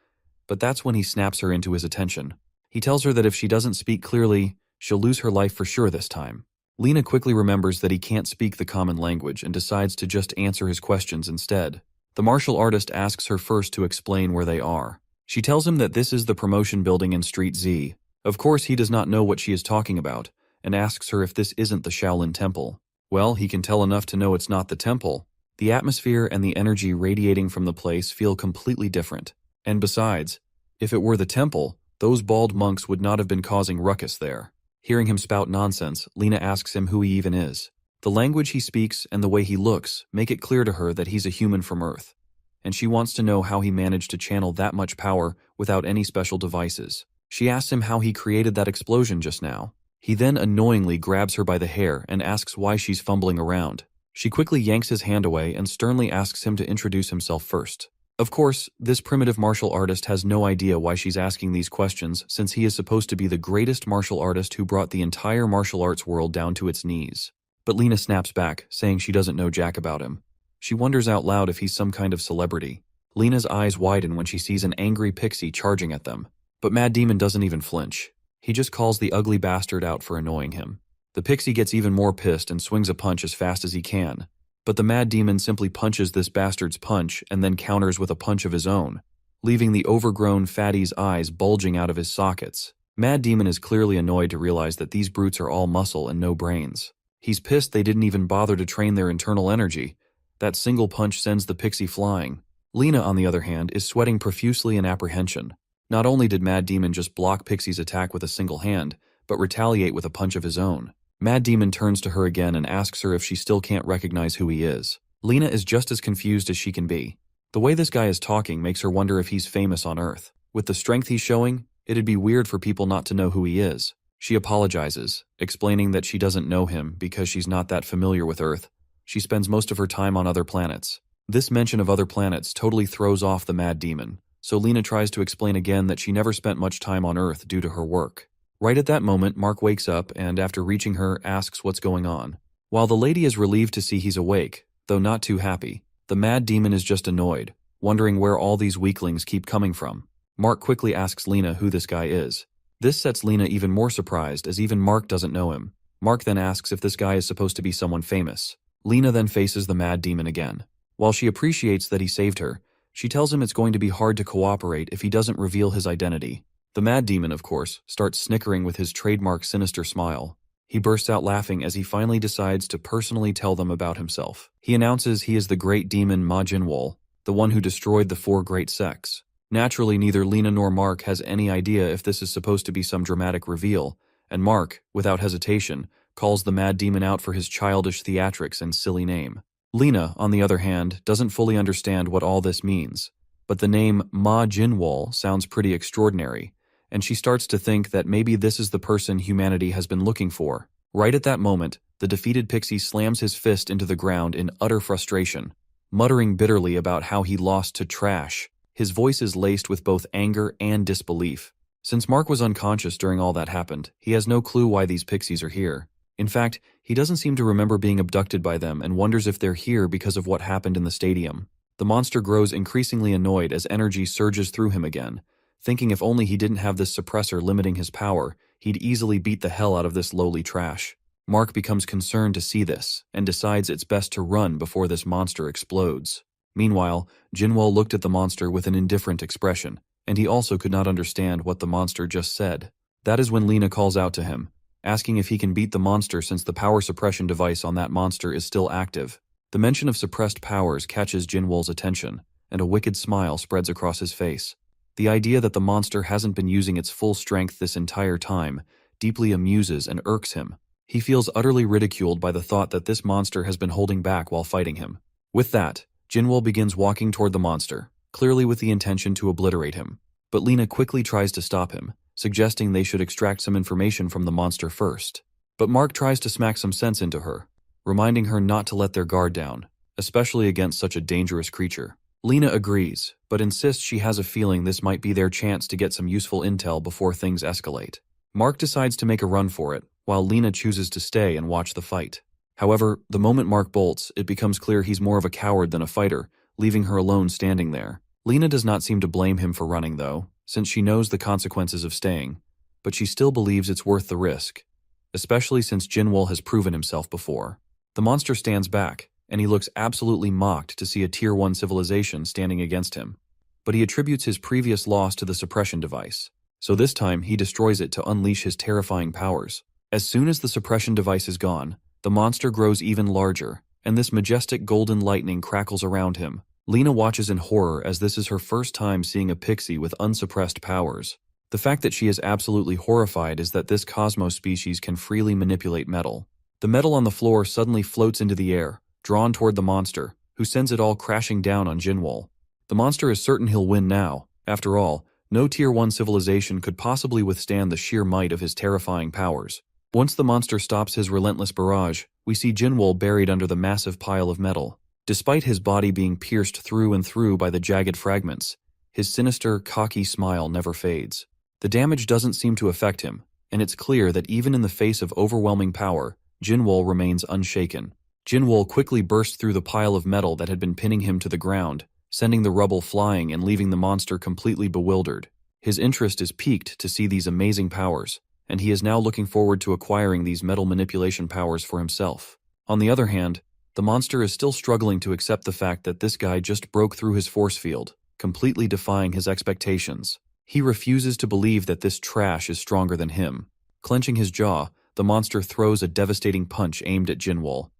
But that's when he snaps her into his attention. He tells her that if she doesn't speak clearly, she'll lose her life for sure this time. Lena quickly remembers that he can't speak the common language and decides to just answer his questions instead. The martial artist asks her first to explain where they are. She tells him that this is the promotion building in Street Z. Of course, he does not know what she is talking about, and asks her if this isn't the Shaolin Temple. Well, he can tell enough to know it's not the temple. The atmosphere and the energy radiating from the place feel completely different. And besides, if it were the temple, those bald monks would not have been causing ruckus there. Hearing him spout nonsense, Lena asks him who he even is. The language he speaks and the way he looks make it clear to her that he's a human from Earth, and she wants to know how he managed to channel that much power without any special devices. She asks him how he created that explosion just now. He then annoyingly grabs her by the hair and asks why she's fumbling around. She quickly yanks his hand away and sternly asks him to introduce himself first. Of course, this primitive martial artist has no idea why she's asking these questions, since he is supposed to be the greatest martial artist who brought the entire martial arts world down to its knees. But Lena snaps back, saying she doesn't know jack about him. She wonders out loud if he's some kind of celebrity. Lena's eyes widen when she sees an angry pixie charging at them. But Mad Demon doesn't even flinch. He just calls the ugly bastard out for annoying him. The pixie gets even more pissed and swings a punch as fast as he can. But the Mad Demon simply punches this bastard's punch and then counters with a punch of his own, leaving the overgrown fatty's eyes bulging out of his sockets. Mad Demon is clearly annoyed to realize that these brutes are all muscle and no brains. He's pissed they didn't even bother to train their internal energy. That single punch sends the pixie flying. Lena, on the other hand, is sweating profusely in apprehension. Not only did Mad Demon just block Pixie's attack with a single hand, but retaliate with a punch of his own. Mad Demon turns to her again and asks her if she still can't recognize who he is. Lena is just as confused as she can be. The way this guy is talking makes her wonder if he's famous on Earth. With the strength he's showing, it'd be weird for people not to know who he is. She apologizes, explaining that she doesn't know him because she's not that familiar with Earth. She spends most of her time on other planets. This mention of other planets totally throws off the Mad Demon, so Lena tries to explain again that she never spent much time on Earth due to her work. Right at that moment, Mark wakes up and, after reaching her, asks what's going on. While the lady is relieved to see he's awake, though not too happy, the Mad Demon is just annoyed, wondering where all these weaklings keep coming from. Mark quickly asks Lena who this guy is. This sets Lena even more surprised, as even Mark doesn't know him. Mark then asks if this guy is supposed to be someone famous. Lena then faces the Mad Demon again. While she appreciates that he saved her, she tells him it's going to be hard to cooperate if he doesn't reveal his identity. The Mad Demon, of course, starts snickering with his trademark sinister smile. He bursts out laughing as he finally decides to personally tell them about himself. He announces he is the great demon Ma Jinwol, the one who destroyed the 4 great sects. Naturally, neither Lena nor Mark has any idea if this is supposed to be some dramatic reveal, and Mark, without hesitation, calls the Mad Demon out for his childish theatrics and silly name. Lena, on the other hand, doesn't fully understand what all this means, but the name Ma Jinwol sounds pretty extraordinary, and she starts to think that maybe this is the person humanity has been looking for. Right at that moment, the defeated pixie slams his fist into the ground in utter frustration, muttering bitterly about how he lost to trash. His voice is laced with both anger and disbelief. Since Mark was unconscious during all that happened, he has no clue why these pixies are here. In fact, he doesn't seem to remember being abducted by them and wonders if they're here because of what happened in the stadium. The monster grows increasingly annoyed as energy surges through him again, thinking if only he didn't have this suppressor limiting his power, he'd easily beat the hell out of this lowly trash. Mark becomes concerned to see this, and decides it's best to run before this monster explodes. Meanwhile, Jinwol looked at the monster with an indifferent expression, and he also could not understand what the monster just said. That is when Lena calls out to him, asking if he can beat the monster since the power suppression device on that monster is still active. The mention of suppressed powers catches Jinwol's attention, and a wicked smile spreads across his face. The idea that the monster hasn't been using its full strength this entire time deeply amuses and irks him. He feels utterly ridiculed by the thought that this monster has been holding back while fighting him. With that, Jinwol begins walking toward the monster, clearly with the intention to obliterate him. But Lena quickly tries to stop him, suggesting they should extract some information from the monster first. But Mark tries to smack some sense into her, reminding her not to let their guard down, especially against such a dangerous creature. Lena agrees, but insists she has a feeling this might be their chance to get some useful intel before things escalate. Mark decides to make a run for it, while Lena chooses to stay and watch the fight. However, the moment Mark bolts, it becomes clear he's more of a coward than a fighter, leaving her alone standing there. Lena does not seem to blame him for running, though, since she knows the consequences of staying, but she still believes it's worth the risk, especially since Jinwol has proven himself before. The monster stands back, and he looks absolutely mocked to see a Tier 1 civilization standing against him. But he attributes his previous loss to the suppression device, so this time he destroys it to unleash his terrifying powers. As soon as the suppression device is gone, the monster grows even larger, and this majestic golden lightning crackles around him. Lena watches in horror as this is her first time seeing a pixie with unsuppressed powers. The fact that she is absolutely horrified is that this cosmos species can freely manipulate metal. The metal on the floor suddenly floats into the air, drawn toward the monster, who sends it all crashing down on Jinwol. The monster is certain he'll win now. After all, no Tier 1 civilization could possibly withstand the sheer might of his terrifying powers. Once the monster stops his relentless barrage, we see Jinwol buried under the massive pile of metal. Despite his body being pierced through and through by the jagged fragments, his sinister, cocky smile never fades. The damage doesn't seem to affect him, and it's clear that even in the face of overwhelming power, Jinwol remains unshaken. Jinwol quickly burst through the pile of metal that had been pinning him to the ground, sending the rubble flying and leaving the monster completely bewildered. His interest is piqued to see these amazing powers, and he is now looking forward to acquiring these metal manipulation powers for himself. On the other hand, the monster is still struggling to accept the fact that this guy just broke through his force field, completely defying his expectations. He refuses to believe that this trash is stronger than him. Clenching his jaw, the monster throws a devastating punch aimed at Jinwol.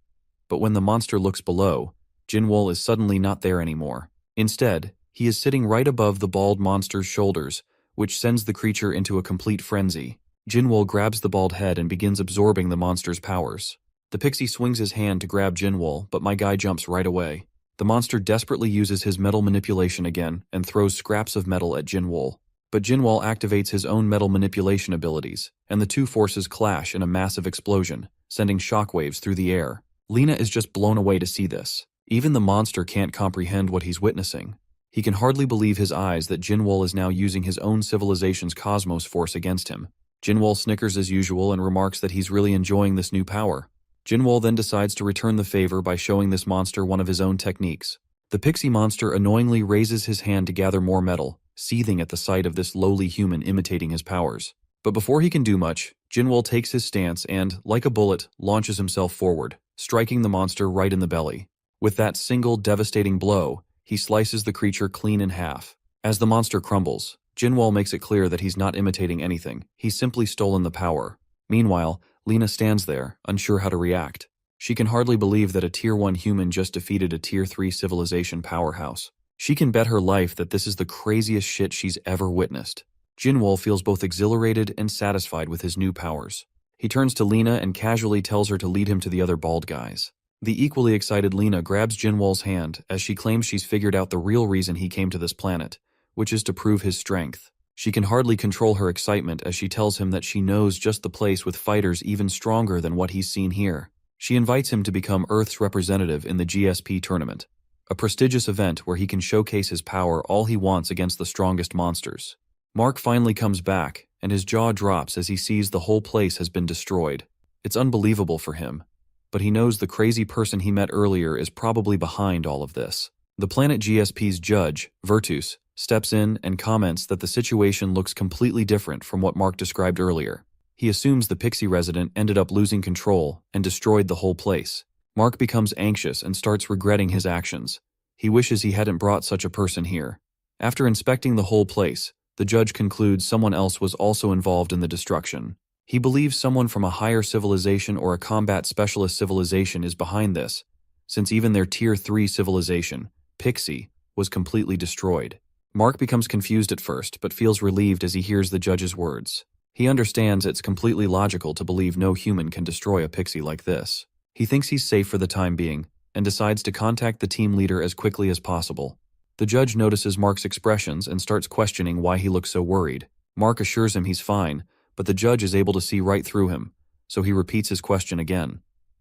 But when the monster looks below, Jinwol is suddenly not there anymore. Instead, he is sitting right above the bald monster's shoulders, which sends the creature into a complete frenzy. Jinwol grabs the bald head and begins absorbing the monster's powers. The pixie swings his hand to grab Jinwol, but my guy jumps right away. The monster desperately uses his metal manipulation again and throws scraps of metal at Jinwol. But Jinwol activates his own metal manipulation abilities, and the two forces clash in a massive explosion, sending shockwaves through the air. Lena is just blown away to see this. Even the monster can't comprehend what he's witnessing. He can hardly believe his eyes that Jinwol is now using his own civilization's cosmos force against him. Jinwol snickers as usual and remarks that he's really enjoying this new power. Jinwol then decides to return the favor by showing this monster one of his own techniques. The pixie monster annoyingly raises his hand to gather more metal, seething at the sight of this lowly human imitating his powers. But before he can do much, Jinwol takes his stance and, like a bullet, launches himself forward, striking the monster right in the belly. With that single devastating blow, he slices the creature clean in half. As the monster crumbles, Jinwol makes it clear that he's not imitating anything. He's simply stolen the power. Meanwhile, Lena stands there, unsure how to react. She can hardly believe that a Tier 1 human just defeated a Tier 3 civilization powerhouse. She can bet her life that this is the craziest shit she's ever witnessed. Jinwol feels both exhilarated and satisfied with his new powers. He turns to Lena and casually tells her to lead him to the other bald guys. The equally excited Lena grabs Jinwol's hand as she claims she's figured out the real reason he came to this planet, which is to prove his strength. She can hardly control her excitement as she tells him that she knows just the place with fighters even stronger than what he's seen here. She invites him to become Earth's representative in the GSP tournament, a prestigious event where he can showcase his power all he wants against the strongest monsters. Mark finally comes back, and his jaw drops as he sees the whole place has been destroyed. It's unbelievable for him, but he knows the crazy person he met earlier is probably behind all of this. The planet GSP's judge, Virtus, steps in and comments that the situation looks completely different from what Mark described earlier. He assumes the Pixie resident ended up losing control and destroyed the whole place. Mark becomes anxious and starts regretting his actions. He wishes he hadn't brought such a person here. After inspecting the whole place, the judge concludes someone else was also involved in the destruction. He believes someone from a higher civilization or a combat specialist civilization is behind this, since even their Tier 3 civilization, Pixie, was completely destroyed. Mark becomes confused at first, but feels relieved as he hears the judge's words. He understands it's completely logical to believe no human can destroy a pixie like this. He thinks he's safe for the time being, and decides to contact the team leader as quickly as possible. The judge notices Mark's expressions and starts questioning why he looks so worried. Mark assures him he's fine, but the judge is able to see right through him, so he repeats his question again.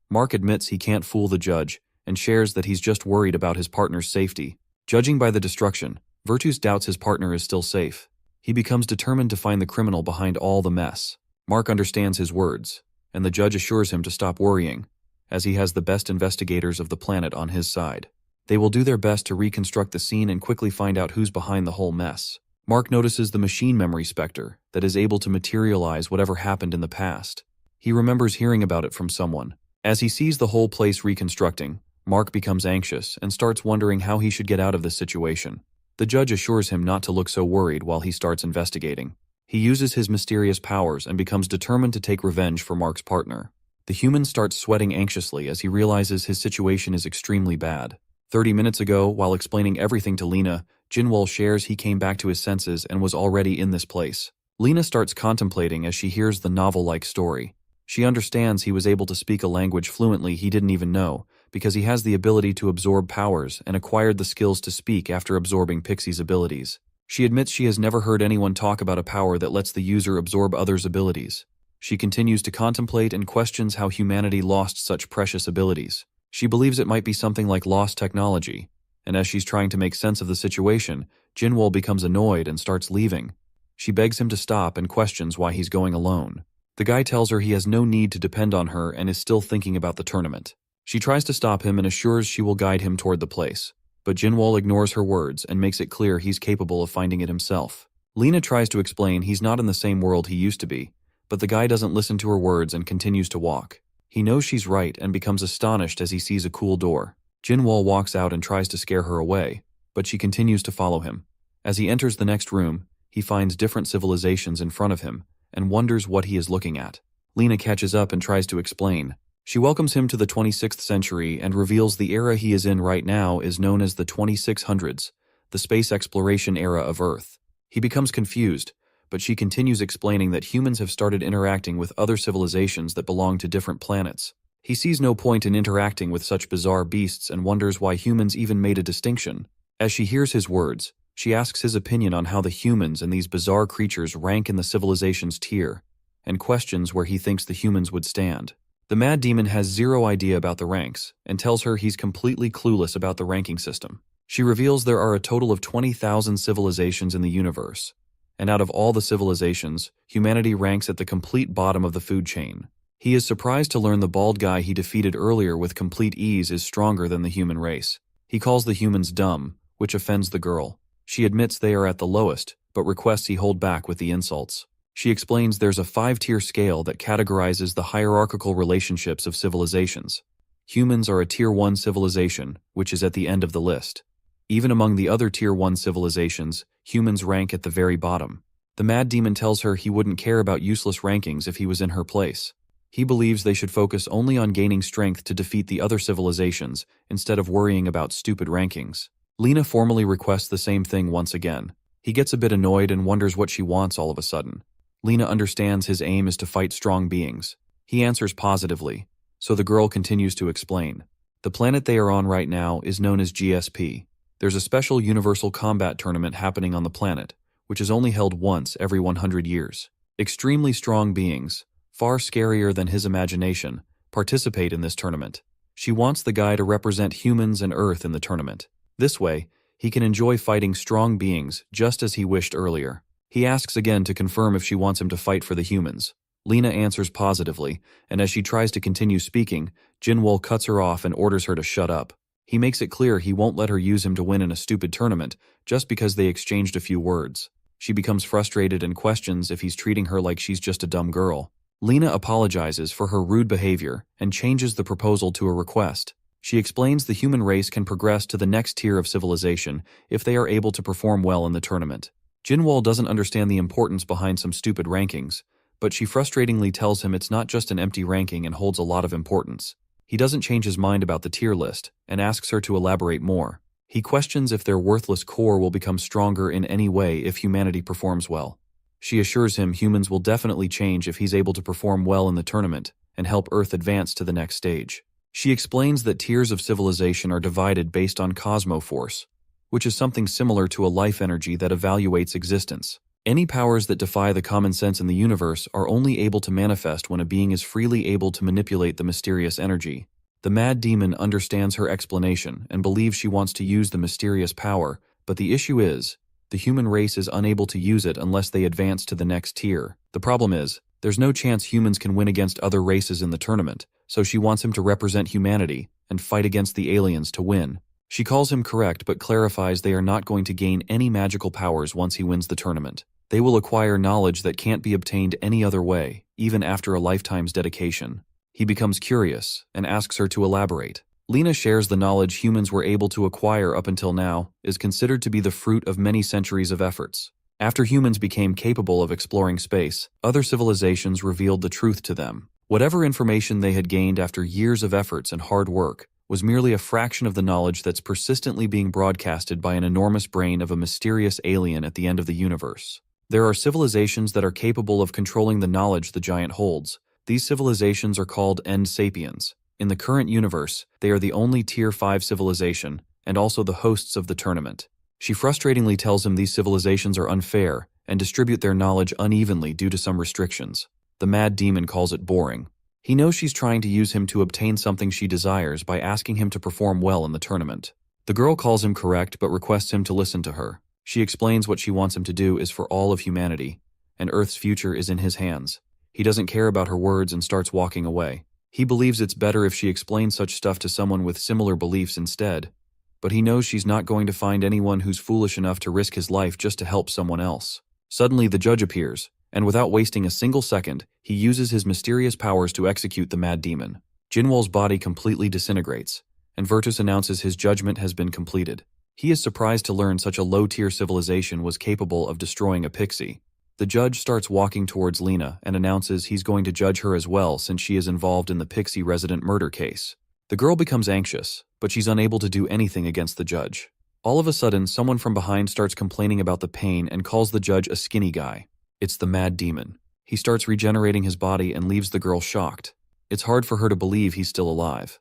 Mark admits he can't fool the judge, and shares that he's just worried about his partner's safety. Judging by the destruction, Virtus doubts his partner is still safe. He becomes determined to find the criminal behind all the mess. Mark understands his words, and the judge assures him to stop worrying, as he has the best investigators of the planet on his side. They will do their best to reconstruct the scene and quickly find out who's behind the whole mess. Mark notices the machine memory specter that is able to materialize whatever happened in the past. He remembers hearing about it from someone. As he sees the whole place reconstructing, Mark becomes anxious and starts wondering how he should get out of this situation. The judge assures him not to look so worried while he starts investigating. He uses his mysterious powers and becomes determined to take revenge for Mark's partner. The human starts sweating anxiously as he realizes his situation is extremely bad. 30 minutes ago, while explaining everything to Lena, Jinwoo shares he came back to his senses and was already in this place. Lena starts contemplating as she hears the novel-like story. She understands he was able to speak a language fluently he didn't even know, because he has the ability to absorb powers and acquired the skills to speak after absorbing Pixie's abilities. She admits she has never heard anyone talk about a power that lets the user absorb others' abilities. She continues to contemplate and questions how humanity lost such precious abilities. She believes it might be something like lost technology, and as she's trying to make sense of the situation, Jinwoo becomes annoyed and starts leaving. She begs him to stop and questions why he's going alone. The guy tells her he has no need to depend on her and is still thinking about the tournament. She tries to stop him and assures she will guide him toward the place, but Jinwoo ignores her words and makes it clear he's capable of finding it himself. Lena tries to explain he's not in the same world he used to be, but the guy doesn't listen to her words and continues to walk. He knows she's right and becomes astonished as he sees a cool door. Jinwoo walks out and tries to scare her away, but she continues to follow him. As he enters the next room, he finds different civilizations in front of him and wonders what he is looking at. Lena catches up and tries to explain. She welcomes him to the 26th century and reveals the era he is in right now is known as the 2600s, the space exploration era of Earth. He becomes confused, but she continues explaining that humans have started interacting with other civilizations that belong to different planets. He sees no point in interacting with such bizarre beasts and wonders why humans even made a distinction. As she hears his words, she asks his opinion on how the humans and these bizarre creatures rank in the civilization's tier, and questions where he thinks the humans would stand. The Mad Demon has zero idea about the ranks, and tells her he's completely clueless about the ranking system. She reveals there are a total of 20,000 civilizations in the universe, and out of all the civilizations, humanity ranks at the complete bottom of the food chain. He is surprised to learn the bald guy he defeated earlier with complete ease is stronger than the human race. He calls the humans dumb, which offends the girl. She admits they are at the lowest, but requests he hold back with the insults. She explains there's a 5-tier scale that categorizes the hierarchical relationships of civilizations. Humans are a Tier 1 civilization, which is at the end of the list. Even among the other Tier 1 civilizations, humans rank at the very bottom. The Mad Demon tells her he wouldn't care about useless rankings if he was in her place. He believes they should focus only on gaining strength to defeat the other civilizations instead of worrying about stupid rankings. Lena formally requests the same thing once again. He gets a bit annoyed and wonders what she wants all of a sudden. Lena understands his aim is to fight strong beings. He answers positively, so the girl continues to explain. The planet they are on right now is known as GSP. There's a special universal combat tournament happening on the planet, which is only held once every 100 years. Extremely strong beings, far scarier than his imagination, participate in this tournament. She wants the guy to represent humans and Earth in the tournament. This way, he can enjoy fighting strong beings just as he wished earlier. He asks again to confirm if she wants him to fight for the humans. Lena answers positively, and as she tries to continue speaking, Jinwoo cuts her off and orders her to shut up. He makes it clear he won't let her use him to win in a stupid tournament just because they exchanged a few words. She becomes frustrated and questions if he's treating her like she's just a dumb girl. Lena apologizes for her rude behavior and changes the proposal to a request. She explains the human race can progress to the next tier of civilization if they are able to perform well in the tournament. Jinwoo doesn't understand the importance behind some stupid rankings, but she frustratingly tells him it's not just an empty ranking and holds a lot of importance. He doesn't change his mind about the tier list and asks her to elaborate more. He questions if their worthless core will become stronger in any way if humanity performs well. She assures him humans will definitely change if he's able to perform well in the tournament and help Earth advance to the next stage. She explains that tiers of civilization are divided based on cosmoforce, which is something similar to a life energy that evaluates existence. Any powers that defy the common sense in the universe are only able to manifest when a being is freely able to manipulate the mysterious energy. The mad demon understands her explanation and believes she wants to use the mysterious power, but the issue is, the human race is unable to use it unless they advance to the next tier. The problem is, there's no chance humans can win against other races in the tournament, so she wants him to represent humanity and fight against the aliens to win. She calls him correct but clarifies they are not going to gain any magical powers once he wins the tournament. They will acquire knowledge that can't be obtained any other way, even after a lifetime's dedication. He becomes curious and asks her to elaborate. Lena shares the knowledge humans were able to acquire up until now is considered to be the fruit of many centuries of efforts. After humans became capable of exploring space, other civilizations revealed the truth to them. Whatever information they had gained after years of efforts and hard work was merely a fraction of the knowledge that's persistently being broadcasted by an enormous brain of a mysterious alien at the end of the universe. There are civilizations that are capable of controlling the knowledge the giant holds. These civilizations are called End Sapiens. In the current universe, they are the only Tier 5 civilization, and also the hosts of the tournament. She frustratingly tells him these civilizations are unfair and distribute their knowledge unevenly due to some restrictions. The mad demon calls it boring. He knows she's trying to use him to obtain something she desires by asking him to perform well in the tournament. The girl calls him correct but requests him to listen to her. She explains what she wants him to do is for all of humanity, and Earth's future is in his hands. He doesn't care about her words and starts walking away. He believes it's better if she explains such stuff to someone with similar beliefs instead, but he knows she's not going to find anyone who's foolish enough to risk his life just to help someone else. Suddenly the judge appears, and without wasting a single second, he uses his mysterious powers to execute the mad demon. Jinwol's body completely disintegrates, and Virtus announces his judgment has been completed. He is surprised to learn such a low-tier civilization was capable of destroying a pixie. The judge starts walking towards Lena and announces he's going to judge her as well since she is involved in the pixie resident murder case. The girl becomes anxious, but she's unable to do anything against the judge. All of a sudden, someone from behind starts complaining about the pain and calls the judge a skinny guy. It's the mad demon. He starts regenerating his body and leaves the girl shocked. It's hard for her to believe he's still alive.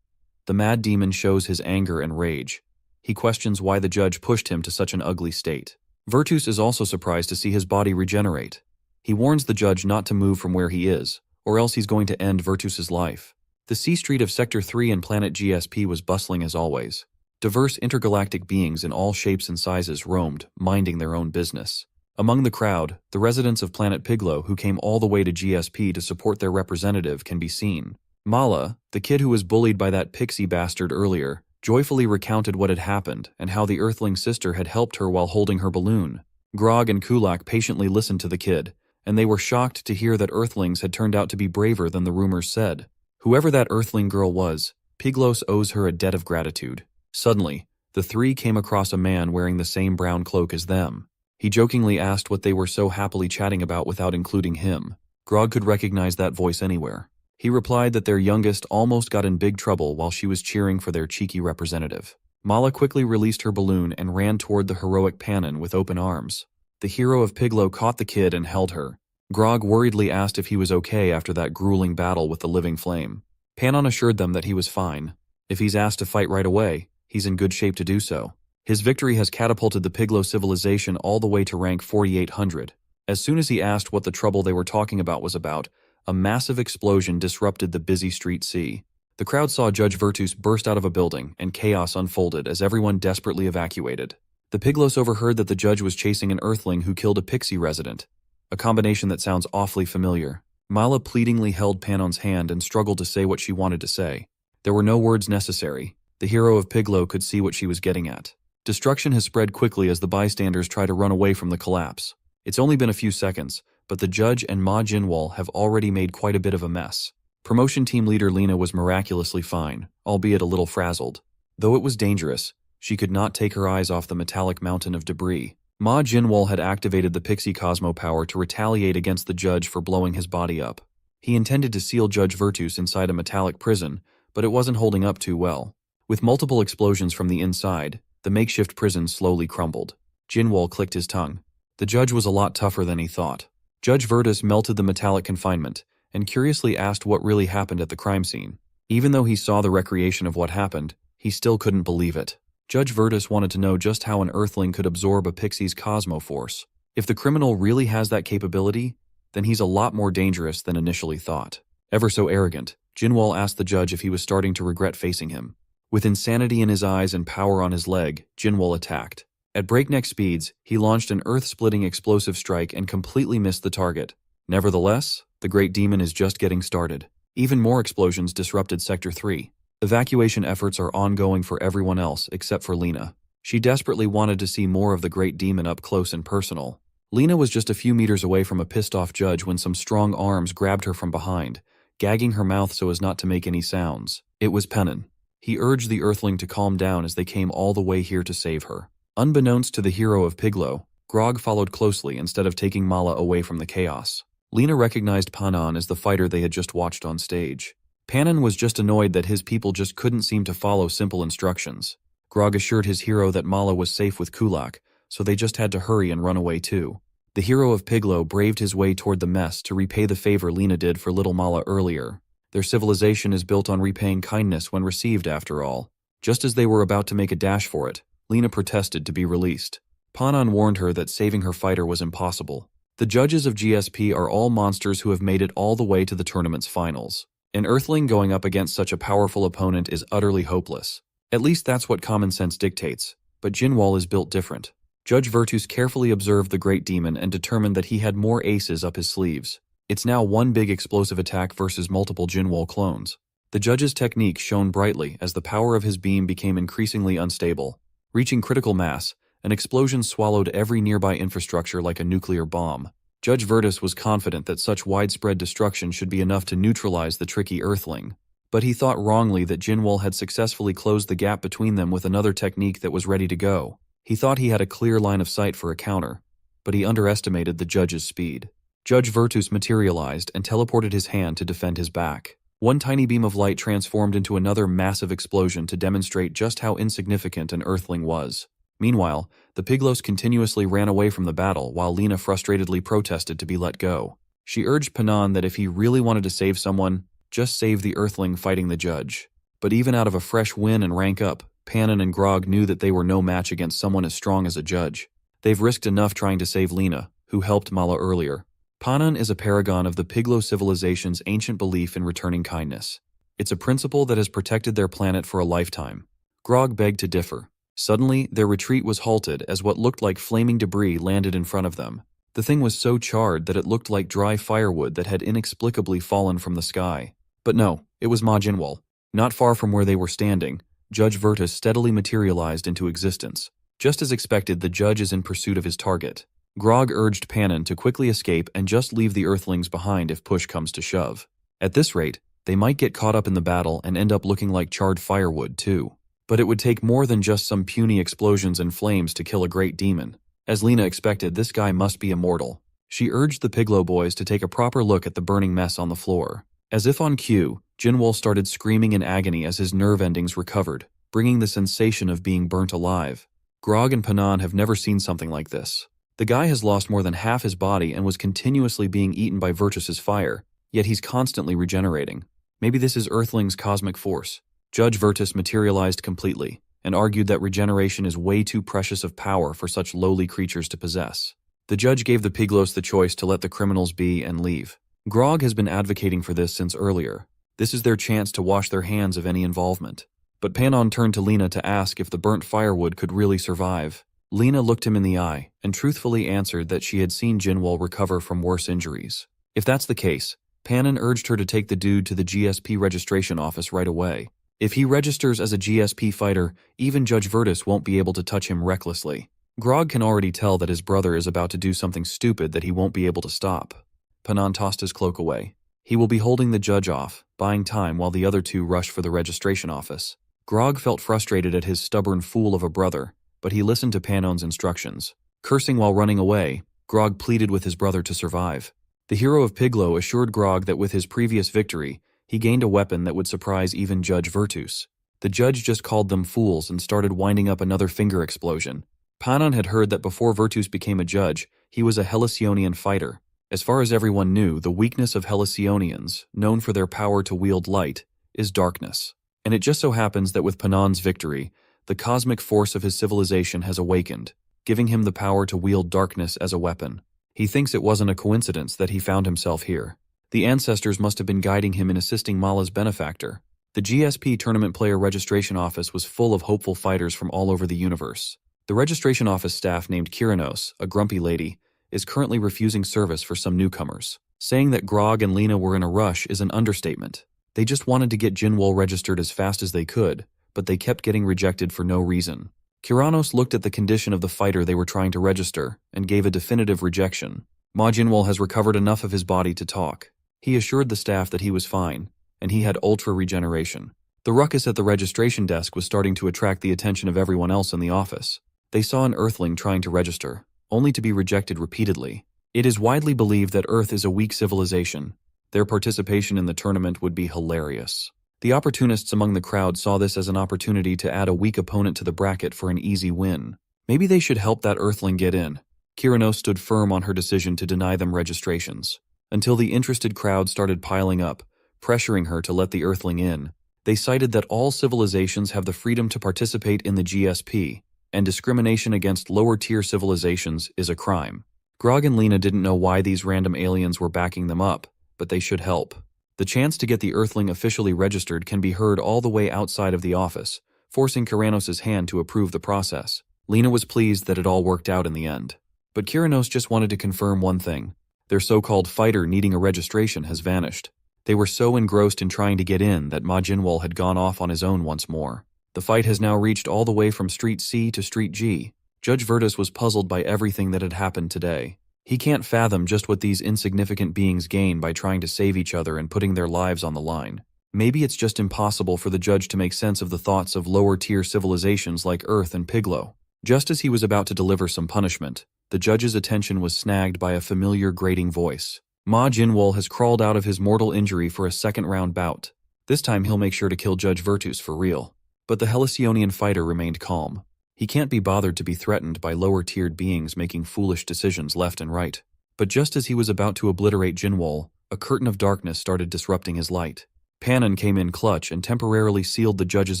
The mad demon shows his anger and rage. He questions why the judge pushed him to such an ugly state. Virtus is also surprised to see his body regenerate. He warns the judge not to move from where he is, or else he's going to end Virtus's life. The C Street of Sector 3 and Planet GSP was bustling as always. Diverse intergalactic beings in all shapes and sizes roamed, minding their own business. Among the crowd, the residents of Planet Piglo who came all the way to GSP to support their representative can be seen. Mala, the kid who was bullied by that pixie bastard earlier, joyfully recounted what had happened and how the Earthling sister had helped her while holding her balloon. Grog and Kulak patiently listened to the kid, and they were shocked to hear that Earthlings had turned out to be braver than the rumors said. Whoever that Earthling girl was, Piglos owes her a debt of gratitude. Suddenly, the three came across a man wearing the same brown cloak as them. He jokingly asked what they were so happily chatting about without including him. Grog could recognize that voice anywhere. He replied that their youngest almost got in big trouble while she was cheering for their cheeky representative. Mala quickly released her balloon and ran toward the heroic Pannon with open arms. The hero of Piglo caught the kid and held her. Grog worriedly asked if he was okay after that grueling battle with the living flame. Pannon assured them that he was fine. If he's asked to fight right away, he's in good shape to do so. His victory has catapulted the Piglo civilization all the way to rank 4800. As soon as he asked what the trouble they were talking about was about, a massive explosion disrupted the busy street C. The crowd saw Judge Virtus burst out of a building, and chaos unfolded as everyone desperately evacuated. The Piglos overheard that the judge was chasing an Earthling who killed a pixie resident, a combination that sounds awfully familiar. Mala pleadingly held Pannon's hand and struggled to say what she wanted to say. There were no words necessary. The hero of Piglo could see what she was getting at. Destruction has spread quickly as the bystanders try to run away from the collapse. It's only been a few seconds, but the judge and Ma Jinwol have already made quite a bit of a mess. Promotion team leader Lena was miraculously fine, albeit a little frazzled. Though it was dangerous, she could not take her eyes off the metallic mountain of debris. Ma Jinwol had activated the Pixie Cosmo power to retaliate against the judge for blowing his body up. He intended to seal Judge Virtus inside a metallic prison, but it wasn't holding up too well. With multiple explosions from the inside, the makeshift prison slowly crumbled. Jinwoo clicked his tongue. The judge was a lot tougher than he thought. Judge Virtus melted the metallic confinement and curiously asked what really happened at the crime scene. Even though he saw the recreation of what happened, he still couldn't believe it. Judge Virtus wanted to know just how an Earthling could absorb a pixie's cosmoforce. If the criminal really has that capability, then he's a lot more dangerous than initially thought. Ever so arrogant, Jinwoo asked the judge if he was starting to regret facing him. With insanity in his eyes and power on his leg, Jinwoo attacked. At breakneck speeds, he launched an earth-splitting explosive strike and completely missed the target. Nevertheless, the Great Demon is just getting started. Even more explosions disrupted Sector 3. Evacuation efforts are ongoing for everyone else except for Lena. She desperately wanted to see more of the Great Demon up close and personal. Lena was just a few meters away from a pissed-off judge when some strong arms grabbed her from behind, gagging her mouth so as not to make any sounds. It was Pennon. He urged the Earthling to calm down as they came all the way here to save her. Unbeknownst to the hero of Piglo, Grog followed closely instead of taking Mala away from the chaos. Lena recognized Pannon as the fighter they had just watched on stage. Pannon was just annoyed that his people just couldn't seem to follow simple instructions. Grog assured his hero that Mala was safe with Kulak, so they just had to hurry and run away too. The hero of Piglo braved his way toward the mess to repay the favor Lena did for little Mala earlier. Their civilization is built on repaying kindness when received, after all. Just as they were about to make a dash for it, Lena protested to be released. Pannon warned her that saving her fighter was impossible. The judges of GSP are all monsters who have made it all the way to the tournament's finals. An Earthling going up against such a powerful opponent is utterly hopeless. At least that's what common sense dictates, but Jinwoo is built different. Judge Virtus carefully observed the Great Demon and determined that he had more aces up his sleeves. It's now one big explosive attack versus multiple Jinwoo clones. The judge's technique shone brightly as the power of his beam became increasingly unstable. Reaching critical mass, an explosion swallowed every nearby infrastructure like a nuclear bomb. Judge Virtus was confident that such widespread destruction should be enough to neutralize the tricky Earthling. But he thought wrongly that Jinwoo had successfully closed the gap between them with another technique that was ready to go. He thought he had a clear line of sight for a counter, but he underestimated the judge's speed. Judge Virtus materialized and teleported his hand to defend his back. One tiny beam of light transformed into another massive explosion to demonstrate just how insignificant an Earthling was. Meanwhile, the Piglos continuously ran away from the battle while Lena frustratedly protested to be let go. She urged Pannon that if he really wanted to save someone, just save the Earthling fighting the judge. But even out of a fresh win and rank up, Pannon and Grog knew that they were no match against someone as strong as a judge. They've risked enough trying to save Lena, who helped Mala earlier. Pannon is a paragon of the Piglo civilization's ancient belief in returning kindness. It's a principle that has protected their planet for a lifetime. Grog begged to differ. Suddenly, their retreat was halted as what looked like flaming debris landed in front of them. The thing was so charred that it looked like dry firewood that had inexplicably fallen from the sky. But no, it was Ma Jinwoo. Not far from where they were standing, Judge Virtus steadily materialized into existence. Just as expected, the judge is in pursuit of his target. Grog urged Pannon to quickly escape and just leave the Earthlings behind if push comes to shove. At this rate, they might get caught up in the battle and end up looking like charred firewood too. But it would take more than just some puny explosions and flames to kill a great demon. As Lena expected, this guy must be immortal. She urged the Piglo boys to take a proper look at the burning mess on the floor. As if on cue, Jinwoo started screaming in agony as his nerve endings recovered, bringing the sensation of being burnt alive. Grog and Pannon have never seen something like this. The guy has lost more than half his body and was continuously being eaten by Virtus's fire, yet he's constantly regenerating. Maybe this is Earthling's cosmic force. Judge Virtus materialized completely and argued that regeneration is way too precious of power for such lowly creatures to possess. The judge gave the Piglos the choice to let the criminals be and leave. Grog has been advocating for this since earlier. This is their chance to wash their hands of any involvement. But Pannon turned to Lena to ask if the burnt firewood could really survive. Lena looked him in the eye and truthfully answered that she had seen Jinwoo recover from worse injuries. If that's the case, Pannon urged her to take the dude to the GSP registration office right away. If he registers as a GSP fighter, even Judge Virtus won't be able to touch him recklessly. Grog can already tell that his brother is about to do something stupid that he won't be able to stop. Pannon tossed his cloak away. He will be holding the judge off, buying time while the other two rush for the registration office. Grog felt frustrated at his stubborn fool of a brother, but he listened to Pannon's instructions. Cursing while running away, Grog pleaded with his brother to survive. The hero of Piglo assured Grog that with his previous victory, He gained a weapon that would surprise even Judge Virtus. The judge just called them fools and started winding up another finger explosion. Panon had heard that before Virtus became a judge, he was a Helicionian fighter. As far as everyone knew, the weakness of Helicionians, known for their power to wield light, is darkness. And it just so happens that with Panon's victory, the cosmic force of his civilization has awakened, giving him the power to wield darkness as a weapon. He thinks it wasn't a coincidence that he found himself here. The ancestors must have been guiding him in assisting Mala's benefactor. The GSP tournament player registration office was full of hopeful fighters from all over the universe. The registration office staff named Kyranos, a grumpy lady, is currently refusing service for some newcomers. Saying that Grog and Lena were in a rush is an understatement. They just wanted to get Jinwol registered as fast as they could, but they kept getting rejected for no reason. Kyranos looked at the condition of the fighter they were trying to register and gave a definitive rejection. Ma Jinwol has recovered enough of his body to talk. He assured the staff that he was fine, and he had ultra regeneration. The ruckus at the registration desk was starting to attract the attention of everyone else in the office. They saw an Earthling trying to register, only to be rejected repeatedly. It is widely believed that Earth is a weak civilization. Their participation in the tournament would be hilarious. The opportunists among the crowd saw this as an opportunity to add a weak opponent to the bracket for an easy win. Maybe they should help that Earthling get in. Kyranos stood firm on her decision to deny them registrations, until the interested crowd started piling up, pressuring her to let the Earthling in. They cited that all civilizations have the freedom to participate in the GSP, and discrimination against lower-tier civilizations is a crime. Grog and Lena didn't know why these random aliens were backing them up, but they should help. The chance to get the Earthling officially registered can be heard all the way outside of the office, forcing Kyranos' hand to approve the process. Lena was pleased that it all worked out in the end. But Kyranos just wanted to confirm one thing. Their so-called fighter needing a registration has vanished. They were so engrossed in trying to get in that Ma Jinwol had gone off on his own once more. The fight has now reached all the way from Street C to Street G. Judge Virtus was puzzled by everything that had happened today. He can't fathom just what these insignificant beings gain by trying to save each other and putting their lives on the line. Maybe it's just impossible for the judge to make sense of the thoughts of lower-tier civilizations like Earth and Piglo. Just as he was about to deliver some punishment, the judge's attention was snagged by a familiar grating voice. Ma Jinwol has crawled out of his mortal injury for a second-round bout. This time he'll make sure to kill Judge Virtus for real. But the Helicionian fighter remained calm. He can't be bothered to be threatened by lower-tiered beings making foolish decisions left and right. But just as he was about to obliterate Jinwol, a curtain of darkness started disrupting his light. Panon came in clutch and temporarily sealed the judge's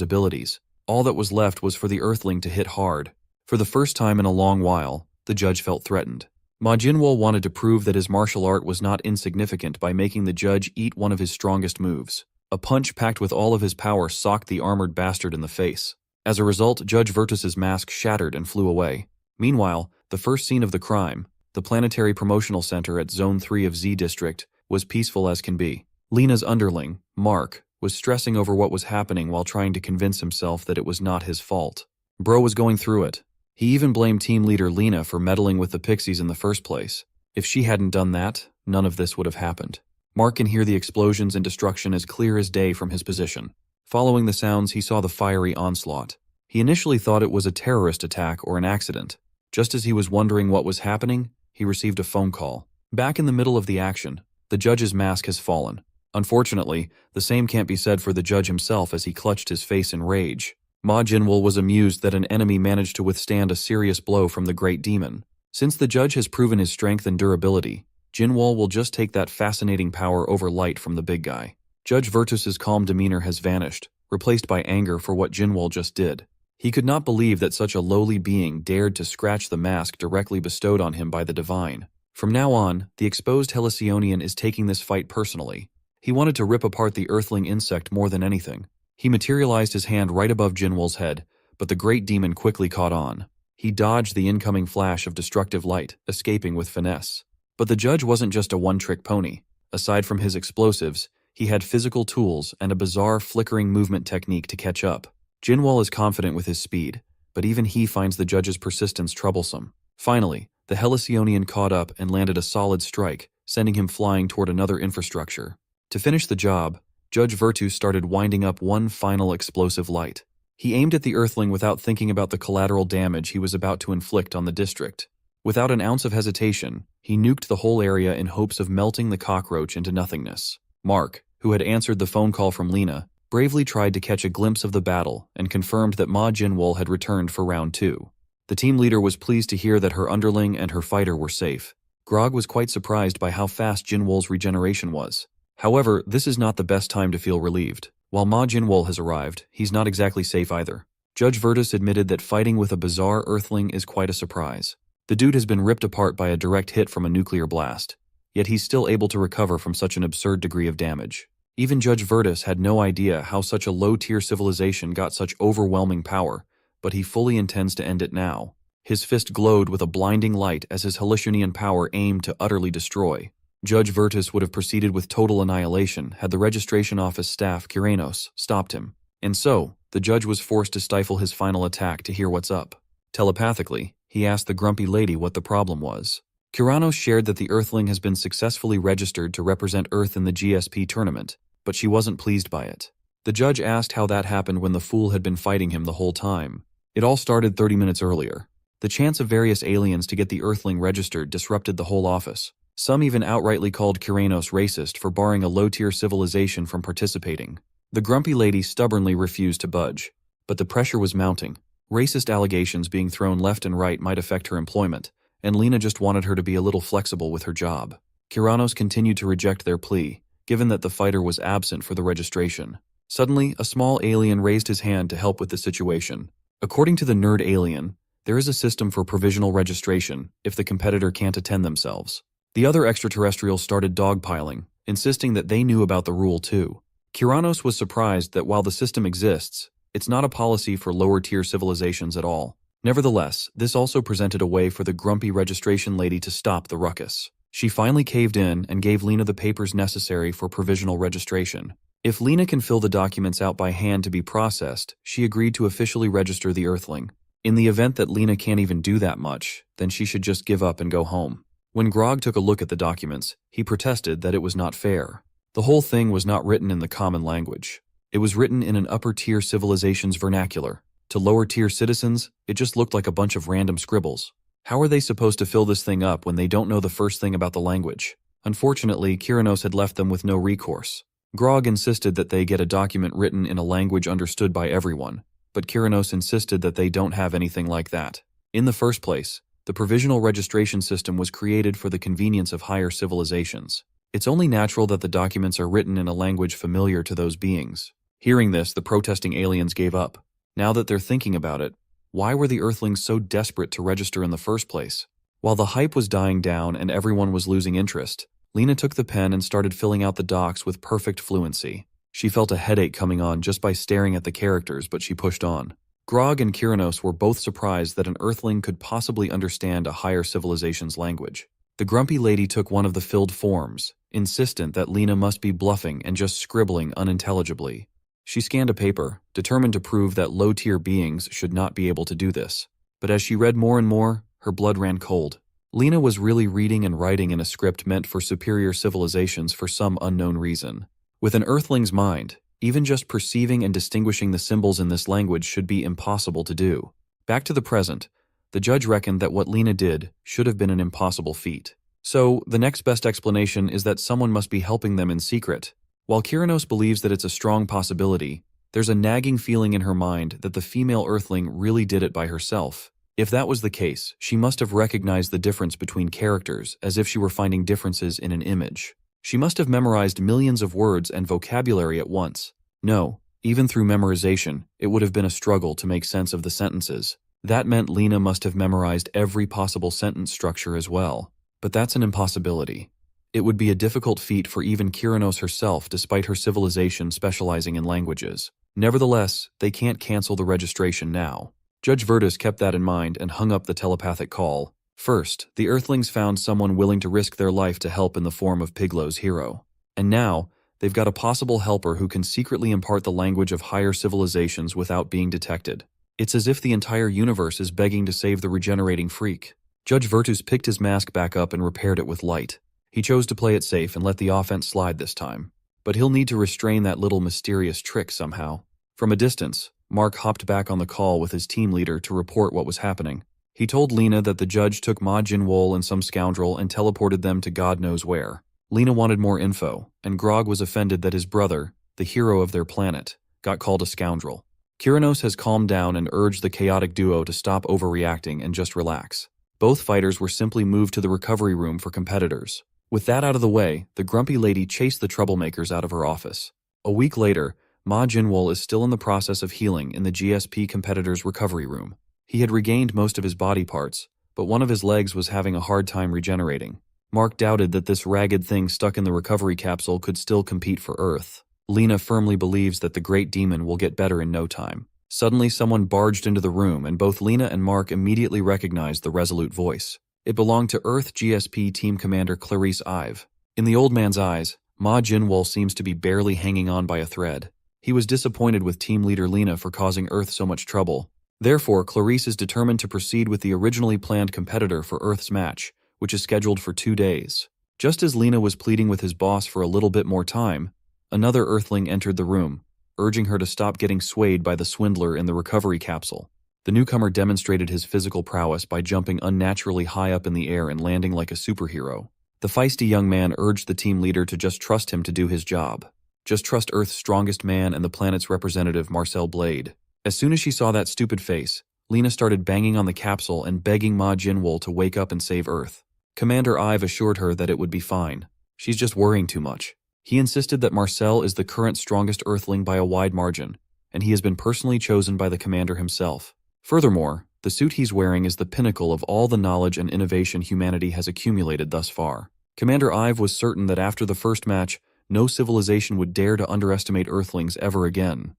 abilities. All that was left was for the Earthling to hit hard. For the first time in a long while, the judge felt threatened. Ma Jinwol wanted to prove that his martial art was not insignificant by making the judge eat one of his strongest moves. A punch packed with all of his power socked the armored bastard in the face. As a result, Judge Virtus's mask shattered and flew away. Meanwhile, the first scene of the crime, the Planetary Promotional Center at Zone 3 of Z District, was peaceful as can be. Lena's underling, Mark, was stressing over what was happening while trying to convince himself that it was not his fault. Bro was going through it. He even blamed team leader Lena for meddling with the Pixies in the first place. If she hadn't done that, none of this would have happened. Mark can hear the explosions and destruction as clear as day from his position. Following the sounds, he saw the fiery onslaught. He initially thought it was a terrorist attack or an accident. Just as he was wondering what was happening, he received a phone call. Back in the middle of the action, the judge's mask has fallen. Unfortunately, the same can't be said for the judge himself as he clutched his face in rage. Ma Jinwol was amused that an enemy managed to withstand a serious blow from the Great Demon. Since the judge has proven his strength and durability, Jinwol will just take that fascinating power over light from the big guy. Judge Virtus's calm demeanor has vanished, replaced by anger for what Jinwol just did. He could not believe that such a lowly being dared to scratch the mask directly bestowed on him by the divine. From now on, the exposed Helicionian is taking this fight personally. He wanted to rip apart the Earthling insect more than anything. He materialized his hand right above Jinwol's head, but the Great Demon quickly caught on. He dodged the incoming flash of destructive light, escaping with finesse. But the judge wasn't just a one-trick pony. Aside from his explosives, he had physical tools and a bizarre flickering movement technique to catch up. Jinwol is confident with his speed, but even he finds the judge's persistence troublesome. Finally, the Helicionian caught up and landed a solid strike, sending him flying toward another infrastructure. To finish the job, Judge Virtus started winding up one final explosive light. He aimed at the Earthling without thinking about the collateral damage he was about to inflict on the district. Without an ounce of hesitation, he nuked the whole area in hopes of melting the cockroach into nothingness. Mark, who had answered the phone call from Lena, bravely tried to catch a glimpse of the battle and confirmed that Ma Jinwoo had returned for round 2. The team leader was pleased to hear that her underling and her fighter were safe. Grog was quite surprised by how fast Jinwoo's regeneration was. However, this is not the best time to feel relieved. While Ma Jinwoo has arrived, he's not exactly safe either. Judge Virtus admitted that fighting with a bizarre earthling is quite a surprise. The dude has been ripped apart by a direct hit from a nuclear blast, yet he's still able to recover from such an absurd degree of damage. Even Judge Virtus had no idea how such a low-tier civilization got such overwhelming power, but he fully intends to end it now. His fist glowed with a blinding light as his hallucinian power aimed to utterly destroy. Judge Virtus would have proceeded with total annihilation had the registration office staff Kyranos stopped him. And so, the judge was forced to stifle his final attack to hear what's up. Telepathically, he asked the grumpy lady what the problem was. Kyranos shared that the Earthling has been successfully registered to represent Earth in the GSP tournament, but she wasn't pleased by it. The judge asked how that happened when the fool had been fighting him the whole time. It all started 30 minutes earlier. The chance of various aliens to get the Earthling registered disrupted the whole office. Some even outrightly called Kyranos racist for barring a low-tier civilization from participating. The grumpy lady stubbornly refused to budge, but the pressure was mounting. Racist allegations being thrown left and right might affect her employment, and Lena just wanted her to be a little flexible with her job. Kyranos continued to reject their plea, given that the fighter was absent for the registration. Suddenly, a small alien raised his hand to help with the situation. According to the nerd alien, there is a system for provisional registration if the competitor can't attend themselves. The other extraterrestrials started dogpiling, insisting that they knew about the rule too. Kyranos was surprised that while the system exists, it's not a policy for lower-tier civilizations at all. Nevertheless, this also presented a way for the grumpy registration lady to stop the ruckus. She finally caved in and gave Lena the papers necessary for provisional registration. If Lena can fill the documents out by hand to be processed, she agreed to officially register the Earthling. In the event that Lena can't even do that much, then she should just give up and go home. When Grog took a look at the documents, he protested that it was not fair. The whole thing was not written in the common language. It was written in an upper-tier civilization's vernacular. To lower-tier citizens, it just looked like a bunch of random scribbles. How are they supposed to fill this thing up when they don't know the first thing about the language? Unfortunately, Kyranos had left them with no recourse. Grog insisted that they get a document written in a language understood by everyone, but Kyranos insisted that they don't have anything like that. In the first place, the provisional registration system was created for the convenience of higher civilizations. It's only natural that the documents are written in a language familiar to those beings. Hearing this, the protesting aliens gave up. Now that they're thinking about it, why were the Earthlings so desperate to register in the first place? While the hype was dying down and everyone was losing interest, Lena took the pen and started filling out the docs with perfect fluency. She felt a headache coming on just by staring at the characters, but she pushed on. Grog and Kyranos were both surprised that an Earthling could possibly understand a higher civilization's language. The grumpy lady took one of the filled forms, insistent that Lena must be bluffing and just scribbling unintelligibly. She scanned a paper, determined to prove that low-tier beings should not be able to do this. But as she read more and more, her blood ran cold. Lena was really reading and writing in a script meant for superior civilizations for some unknown reason. With an Earthling's mind, even just perceiving and distinguishing the symbols in this language should be impossible to do. Back to the present, the judge reckoned that what Lena did should have been an impossible feat. So, the next best explanation is that someone must be helping them in secret. While Kyranos believes that it's a strong possibility, there's a nagging feeling in her mind that the female Earthling really did it by herself. If that was the case, she must have recognized the difference between characters as if she were finding differences in an image. She must have memorized millions of words and vocabulary at once. No, even through memorization, it would have been a struggle to make sense of the sentences. That meant Lena must have memorized every possible sentence structure as well. But that's an impossibility. It would be a difficult feat for even Kyranos herself despite her civilization specializing in languages. Nevertheless, they can't cancel the registration now. Judge Virtus kept that in mind and hung up the telepathic call. First, the Earthlings found someone willing to risk their life to help in the form of Piglow's hero. And now, they've got a possible helper who can secretly impart the language of higher civilizations without being detected. It's as if the entire universe is begging to save the regenerating freak. Judge Virtus picked his mask back up and repaired it with light. He chose to play it safe and let the offense slide this time. But he'll need to restrain that little mysterious trick somehow. From a distance, Mark hopped back on the call with his team leader to report what was happening. He told Lena that the judge took Ma Jinwoo and some scoundrel and teleported them to God knows where. Lena wanted more info, and Grog was offended that his brother, the hero of their planet, got called a scoundrel. Kyranos has calmed down and urged the chaotic duo to stop overreacting and just relax. Both fighters were simply moved to the recovery room for competitors. With that out of the way, the grumpy lady chased the troublemakers out of her office. A week later, Ma Jinwol is still in the process of healing in the GSP competitor's recovery room. He had regained most of his body parts, but one of his legs was having a hard time regenerating. Mark doubted that this ragged thing stuck in the recovery capsule could still compete for Earth. Lena firmly believes that the great demon will get better in no time. Suddenly, someone barged into the room, and both Lena and Mark immediately recognized the resolute voice. It belonged to Earth GSP Team Commander Clarice Ive. In the old man's eyes, Ma Jinwol seems to be barely hanging on by a thread. He was disappointed with team leader Lena for causing Earth so much trouble. Therefore, Clarice is determined to proceed with the originally planned competitor for Earth's match, which is scheduled for 2 days. Just as Lena was pleading with his boss for a little bit more time, another Earthling entered the room, urging her to stop getting swayed by the swindler in the recovery capsule. The newcomer demonstrated his physical prowess by jumping unnaturally high up in the air and landing like a superhero. The feisty young man urged the team leader to just trust him to do his job. Just trust Earth's strongest man and the planet's representative, Marcel Blade. As soon as she saw that stupid face, Lena started banging on the capsule and begging Ma Jinwol to wake up and save Earth. Commander Ive assured her that it would be fine. She's just worrying too much. He insisted that Marcel is the current strongest Earthling by a wide margin, and he has been personally chosen by the commander himself. Furthermore, the suit he's wearing is the pinnacle of all the knowledge and innovation humanity has accumulated thus far. Commander Ive was certain that after the first match, no civilization would dare to underestimate Earthlings ever again.